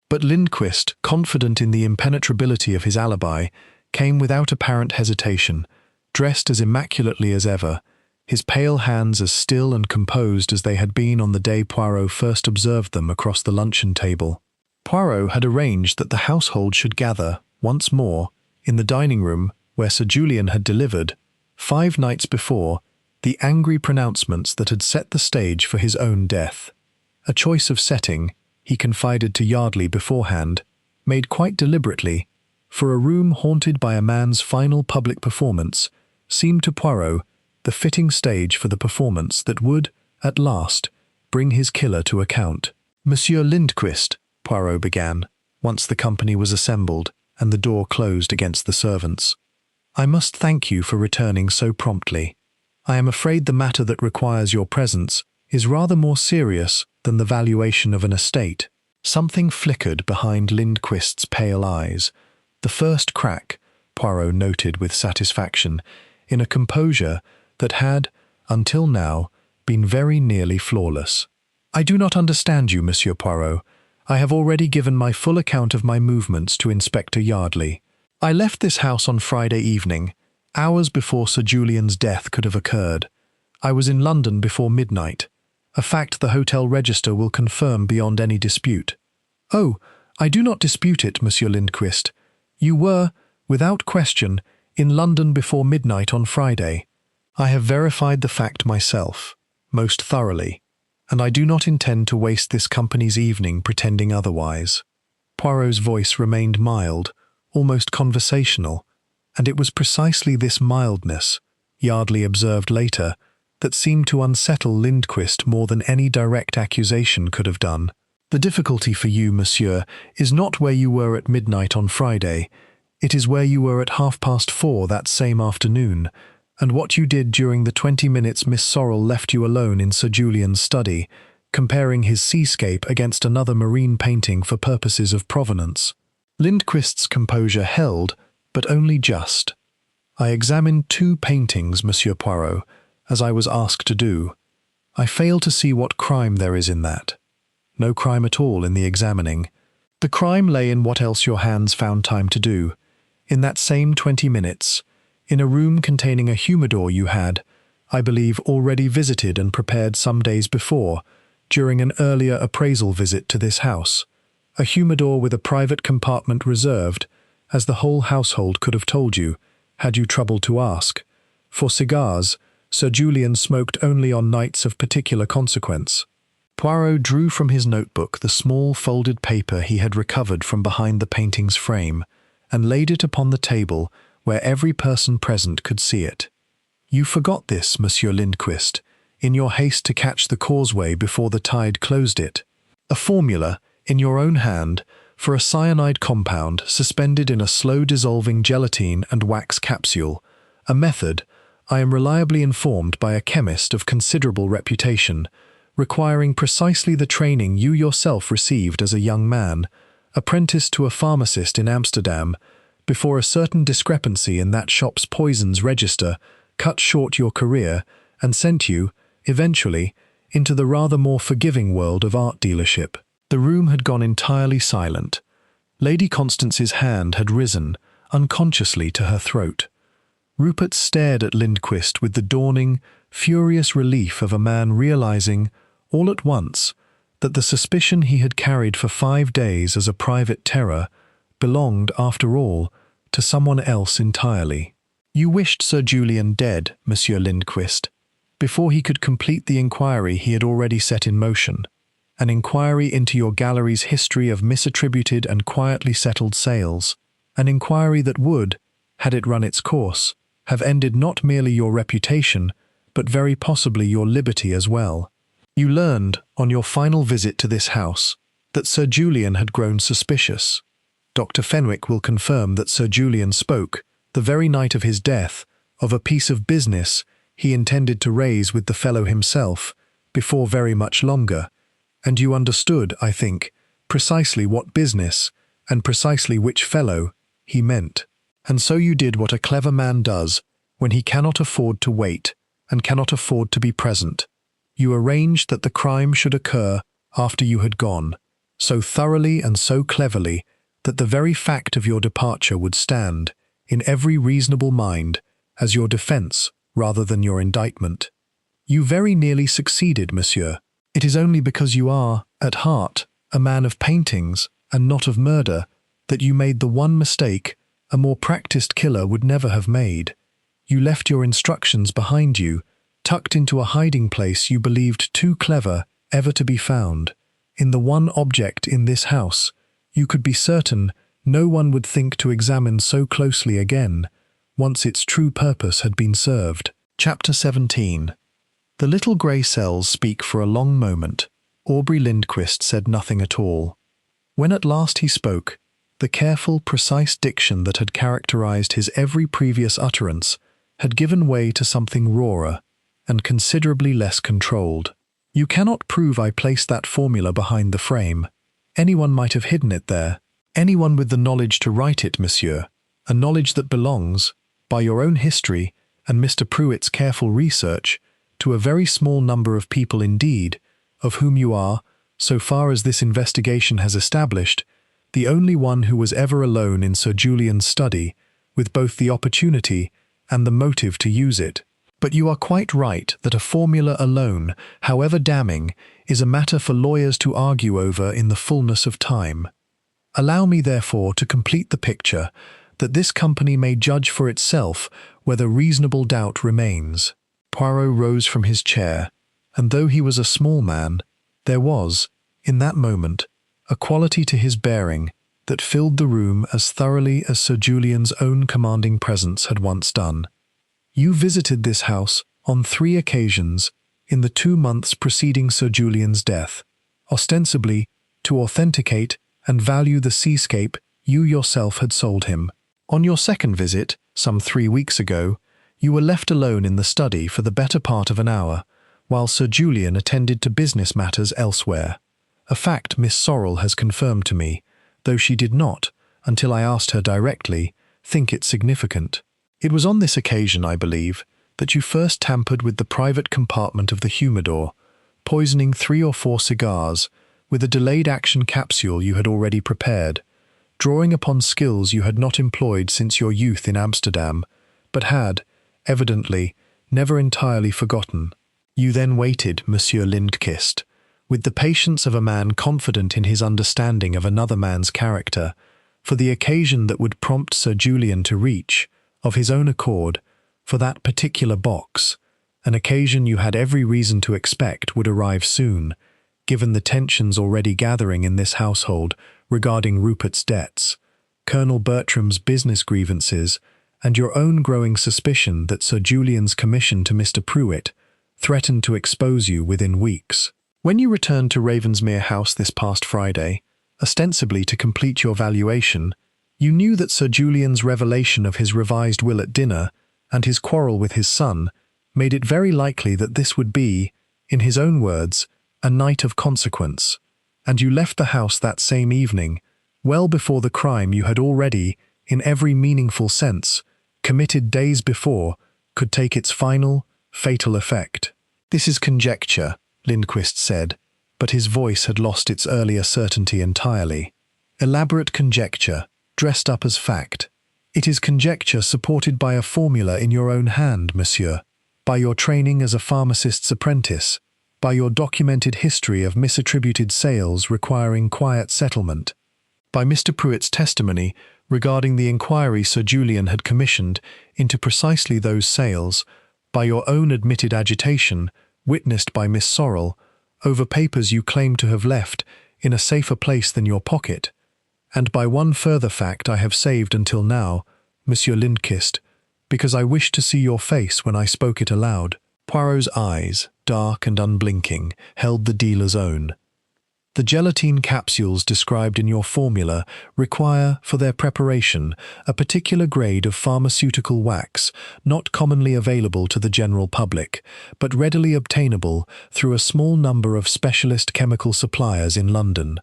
But Lindquist, confident in the impenetrability of his alibi, came without apparent hesitation, dressed as immaculately as ever, his pale hands as still and composed as they had been on the day Poirot first observed them across the luncheon table. Poirot had arranged that the household should gather, once more, in the dining room where Sir Julian had delivered, 5 nights before, the angry pronouncements that had set the stage for his own death. A choice of setting, he confided to Yardley beforehand, made quite deliberately, for a room haunted by a man's final public performance seemed to Poirot the fitting stage for the performance that would, at last, bring his killer to account. "Monsieur Lindquist," Poirot began, once the company was assembled and the door closed against the servants, "I must thank you for returning so promptly. I am afraid the matter that requires your presence is rather more serious than the valuation of an estate." Something flickered behind Lindquist's pale eyes. The first crack, Poirot noted with satisfaction, in a composure that had, until now, been very nearly flawless. "I do not understand you, Monsieur Poirot. I have already given my full account of my movements to Inspector Yardley. I left this house on Friday evening, hours before Sir Julian's death could have occurred. I was in London before midnight, a fact the hotel register will confirm beyond any dispute." "Oh, I do not dispute it, Monsieur Lindquist. You were, without question, in London before midnight on Friday. I have verified the fact myself, most thoroughly, and I do not intend to waste this company's evening pretending otherwise." Poirot's voice remained mild, almost conversational, and it was precisely this mildness, Yardley observed later, that seemed to unsettle Lindquist more than any direct accusation could have done. "The difficulty for you, monsieur, is not where you were at midnight on Friday. It is where you were at 4:30 that same afternoon, and what you did during the 20 minutes Miss Sorrel left you alone in Sir Julian's study, comparing his seascape against another marine painting for purposes of provenance." Lindquist's composure held, but only just. "I examined 2 paintings, Monsieur Poirot, as I was asked to do. I fail to see what crime there is in that. No crime at all in the examining. The crime lay in what else your hands found time to do. In that same 20 minutes, in a room containing a humidor you had, I believe, already visited and prepared some days before, during an earlier appraisal visit to this house. A humidor with a private compartment reserved, as the whole household could have told you, had you troubled to ask. For cigars, Sir Julian smoked only on nights of particular consequence." Poirot drew from his notebook the small folded paper he had recovered from behind the painting's frame, and laid it upon the table where every person present could see it. "You forgot this, Monsieur Lindquist, in your haste to catch the causeway before the tide closed it. A formula, in your own hand, for a cyanide compound suspended in a slow-dissolving gelatine and wax capsule, a method, I am reliably informed by a chemist of considerable reputation, requiring precisely the training you yourself received as a young man, apprenticed to a pharmacist in Amsterdam, before a certain discrepancy in that shop's poisons register cut short your career and sent you, eventually, into the rather more forgiving world of art dealership." The room had gone entirely silent. Lady Constance's hand had risen, unconsciously, to her throat. Rupert stared at Lindquist with the dawning, furious relief of a man realizing, all at once, that the suspicion he had carried for 5 days as a private terror belonged, after all, to someone else entirely. "You wished Sir Julian dead, Monsieur Lindquist, before he could complete the inquiry he had already set in motion, an inquiry into your gallery's history of misattributed and quietly settled sales, an inquiry that would, had it run its course, have ended not merely your reputation, but very possibly your liberty as well. You learned, on your final visit to this house, that Sir Julian had grown suspicious. Dr. Fenwick will confirm that Sir Julian spoke, the very night of his death, of a piece of business he intended to raise with the fellow himself, before very much longer, and you understood, I think, precisely what business, and precisely which fellow, he meant. And so you did what a clever man does when he cannot afford to wait and cannot afford to be present. You arranged that the crime should occur after you had gone, so thoroughly and so cleverly that the very fact of your departure would stand, in every reasonable mind, as your defense rather than your indictment. You very nearly succeeded, monsieur. It is only because you are, at heart, a man of paintings and not of murder, that you made the one mistake a more practiced killer would never have made. You left your instructions behind you, tucked into a hiding place you believed too clever ever to be found. In the one object in this house, you could be certain no one would think to examine so closely again, once its true purpose had been served. Chapter 17. The little grey cells speak for a long moment. Aubrey Lindquist said nothing at all. When at last he spoke, the careful, precise diction that had characterized his every previous utterance had given way to something rawer and considerably less controlled. You cannot prove I placed that formula behind the frame. Anyone might have hidden it there. Anyone with the knowledge to write it, monsieur, a knowledge that belongs, by your own history and Mr. Pruitt's careful research, to a very small number of people indeed, of whom you are, so far as this investigation has established, the only one who was ever alone in Sir Julian's study, with both the opportunity and the motive to use it. But you are quite right that a formula alone, however damning, is a matter for lawyers to argue over in the fullness of time. Allow me, therefore, to complete the picture, that this company may judge for itself whether reasonable doubt remains. Poirot rose from his chair, and though he was a small man, there was, in that moment, a quality to his bearing that filled the room as thoroughly as Sir Julian's own commanding presence had once done. You visited this house on 3 occasions in the 2 months preceding Sir Julian's death, ostensibly to authenticate and value the seascape you yourself had sold him. On your second visit, some 3 weeks ago, you were left alone in the study for the better part of an hour, while Sir Julian attended to business matters elsewhere. A fact Miss Sorrel has confirmed to me, though she did not, until I asked her directly, think it significant. It was on this occasion, I believe, that you first tampered with the private compartment of the humidor, poisoning 3 or 4 cigars with a delayed action capsule you had already prepared, drawing upon skills you had not employed since your youth in Amsterdam, but had, evidently, never entirely forgotten. You then waited, Monsieur Lindquist, with the patience of a man confident in his understanding of another man's character, for the occasion that would prompt Sir Julian to reach, of his own accord, for that particular box, an occasion you had every reason to expect would arrive soon, given the tensions already gathering in this household regarding Rupert's debts, Colonel Bertram's business grievances, and your own growing suspicion that Sir Julian's commission to Mr. Pruitt threatened to expose you within weeks. When you returned to Ravensmere House this past Friday, ostensibly to complete your valuation, you knew that Sir Julian's revelation of his revised will at dinner and his quarrel with his son made it very likely that this would be, in his own words, a night of consequence, and you left the house that same evening, well before the crime you had already, in every meaningful sense, committed days before, could take its final, fatal effect. This is conjecture, Lindquist said, but his voice had lost its earlier certainty entirely. Elaborate conjecture, dressed up as fact. It is conjecture supported by a formula in your own hand, monsieur, by your training as a pharmacist's apprentice, by your documented history of misattributed sales requiring quiet settlement, by Mr. Pruitt's testimony regarding the inquiry Sir Julian had commissioned into precisely those sales, by your own admitted agitation, witnessed by Miss Sorrel, over papers you claim to have left in a safer place than your pocket, and by one further fact I have saved until now, Monsieur Lindquist, because I wished to see your face when I spoke it aloud. Poirot's eyes, dark and unblinking, held the dealer's own. The gelatine capsules described in your formula require, for their preparation, a particular grade of pharmaceutical wax, not commonly available to the general public, but readily obtainable through a small number of specialist chemical suppliers in London,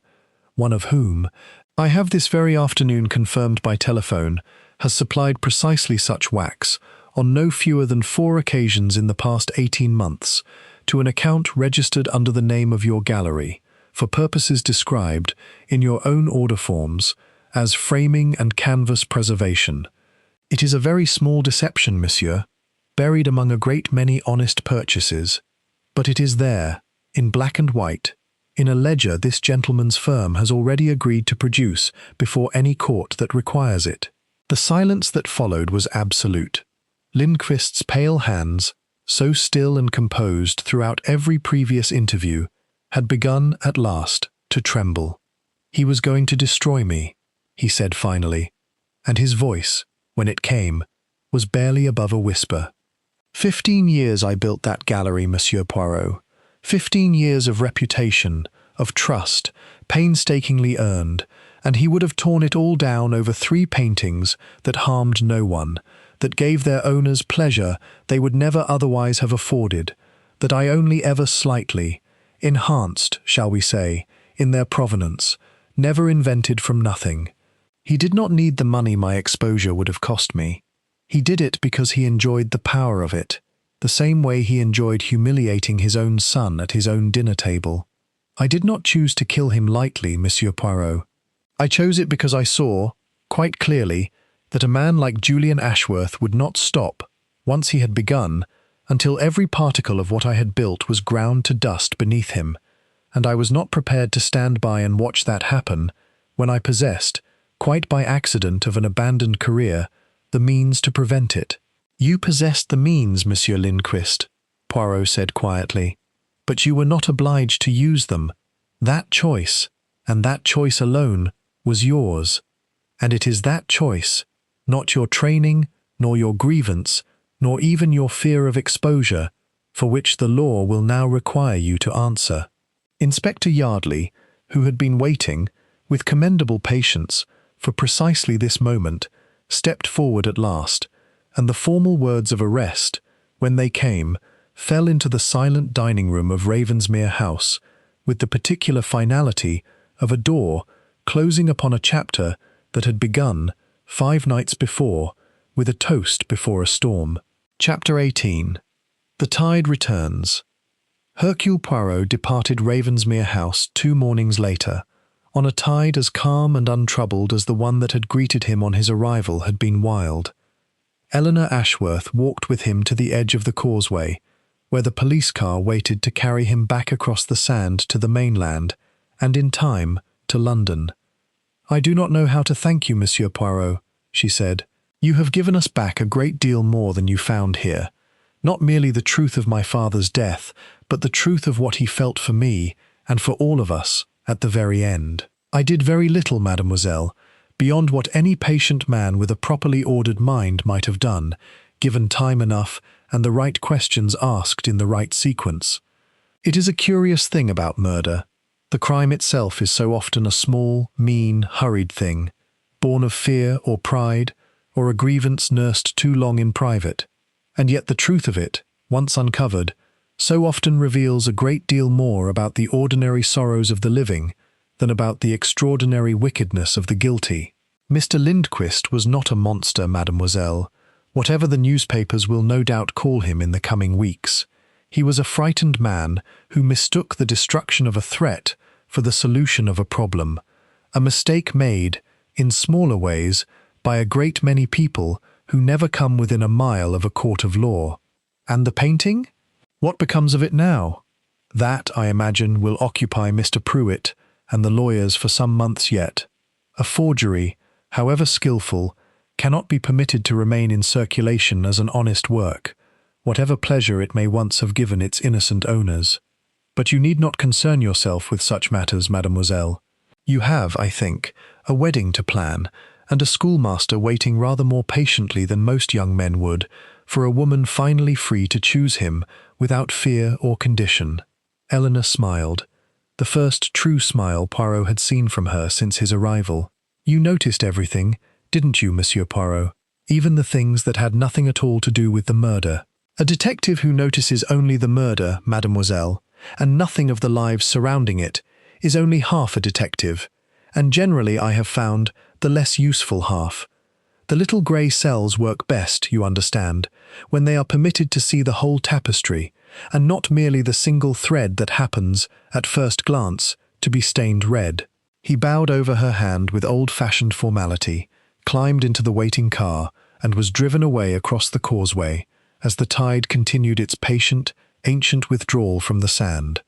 one of whom, I have this very afternoon confirmed by telephone, has supplied precisely such wax, on no fewer than 4 occasions in the past 18 months, to an account registered under the name of your gallery, for purposes described, in your own order forms, as framing and canvas preservation. It is a very small deception, monsieur, buried among a great many honest purchases. But it is there, in black and white, in a ledger this gentleman's firm has already agreed to produce before any court that requires it. The silence that followed was absolute. Lindquist's pale hands, so still and composed throughout every previous interview, had begun, at last, to tremble. "He was going to destroy me," he said finally, and his voice, when it came, was barely above a whisper. 15 years I built that gallery, Monsieur Poirot. 15 years of reputation, of trust, painstakingly earned, and he would have torn it all down over 3 paintings that harmed no one, that gave their owners pleasure they would never otherwise have afforded, that I only ever slightly, enhanced, shall we say, in their provenance, never invented from nothing. He did not need the money my exposure would have cost me. He did it because he enjoyed the power of it, the same way he enjoyed humiliating his own son at his own dinner table. I did not choose to kill him lightly, Monsieur Poirot. I chose it because I saw, quite clearly, that a man like Julian Ashworth would not stop, once he had begun, until every particle of what I had built was ground to dust beneath him, and I was not prepared to stand by and watch that happen when I possessed, quite by accident of an abandoned career, the means to prevent it. "You possessed the means, Monsieur Lindquist," Poirot said quietly, "but you were not obliged to use them. That choice, and that choice alone, was yours. And it is that choice, not your training, nor your grievance, nor even your fear of exposure, for which the law will now require you to answer." Inspector Yardley, who had been waiting, with commendable patience, for precisely this moment, stepped forward at last, and the formal words of arrest, when they came, fell into the silent dining room of Ravensmere House, with the particular finality of a door closing upon a chapter that had begun, 5 nights before, with a toast before a storm. Chapter 18. The Tide Returns. Hercule Poirot departed Ravensmere House 2 mornings later, on a tide as calm and untroubled as the one that had greeted him on his arrival had been wild. Eleanor Ashworth walked with him to the edge of the causeway, where the police car waited to carry him back across the sand to the mainland, and in time, to London. "I do not know how to thank you, Monsieur Poirot," she said. "You have given us back a great deal more than you found here. Not merely the truth of my father's death, but the truth of what he felt for me, and for all of us, at the very end. I did very little, mademoiselle, beyond what any patient man with a properly ordered mind might have done, given time enough and the right questions asked in the right sequence. It is a curious thing about murder. The crime itself is so often a small, mean, hurried thing, born of fear or pride, or a grievance nursed too long in private. And yet the truth of it, once uncovered, so often reveals a great deal more about the ordinary sorrows of the living than about the extraordinary wickedness of the guilty. Mr. Lindquist was not a monster, mademoiselle, whatever the newspapers will no doubt call him in the coming weeks. He was a frightened man who mistook the destruction of a threat for the solution of a problem, a mistake made, in smaller ways, by a great many people who never come within a mile of a court of law. And the painting? What becomes of it now? That, I imagine, will occupy Mr. Pruitt and the lawyers for some months yet. A forgery, however skillful, cannot be permitted to remain in circulation as an honest work, whatever pleasure it may once have given its innocent owners. But you need not concern yourself with such matters, mademoiselle. You have, I think, a wedding to plan, and a schoolmaster waiting rather more patiently than most young men would, for a woman finally free to choose him without fear or condition. Eleanor smiled, the first true smile Poirot had seen from her since his arrival. "You noticed everything, didn't you, Monsieur Poirot? Even the things that had nothing at all to do with the murder." "A detective who notices only the murder, mademoiselle, and nothing of the lives surrounding it, is only half a detective, and generally, I have found, the less useful half. The little grey cells work best, you understand, when they are permitted to see the whole tapestry, and not merely the single thread that happens, at first glance, to be stained red." He bowed over her hand with old-fashioned formality, climbed into the waiting car, and was driven away across the causeway as the tide continued its patient, ancient withdrawal from the sand,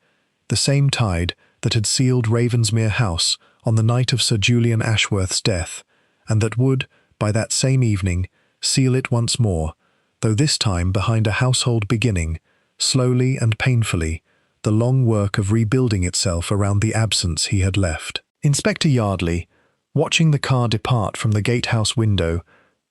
the same tide that had sealed Ravensmere House on the night of Sir Julian Ashworth's death, and that would, by that same evening, seal it once more, though this time behind a household beginning, slowly and painfully, the long work of rebuilding itself around the absence he had left. Inspector Yardley, watching the car depart from the gatehouse window,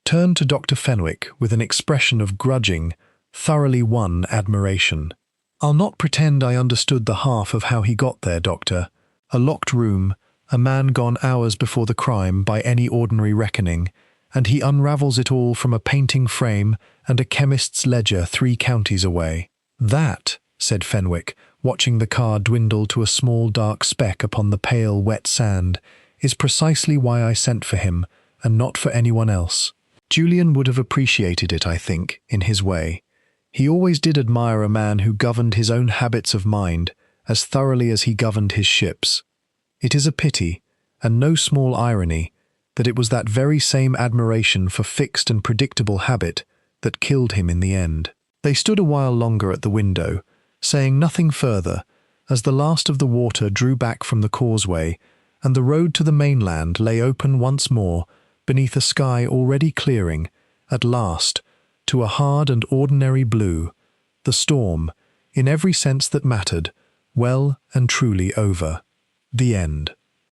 turned to Dr. Fenwick with an expression of grudging, thoroughly won admiration. "I'll not pretend I understood the half of how he got there, Doctor. A locked room, a man gone hours before the crime by any ordinary reckoning, and he unravels it all from a painting frame and a chemist's ledger 3 counties away." "That," said Fenwick, watching the car dwindle to a small dark speck upon the pale, wet sand, "is precisely why I sent for him, and not for anyone else." Julian would have appreciated it, I think, in his way. He always did admire a man who governed his own habits of mind as thoroughly as he governed his ships. It is a pity, and no small irony, that it was that very same admiration for fixed and predictable habit that killed him in the end. They stood a while longer at the window, saying nothing further, as the last of the water drew back from the causeway, and the road to the mainland lay open once more beneath a sky already clearing, at last, to a hard and ordinary blue, the storm, in every sense that mattered, well and truly over. The end.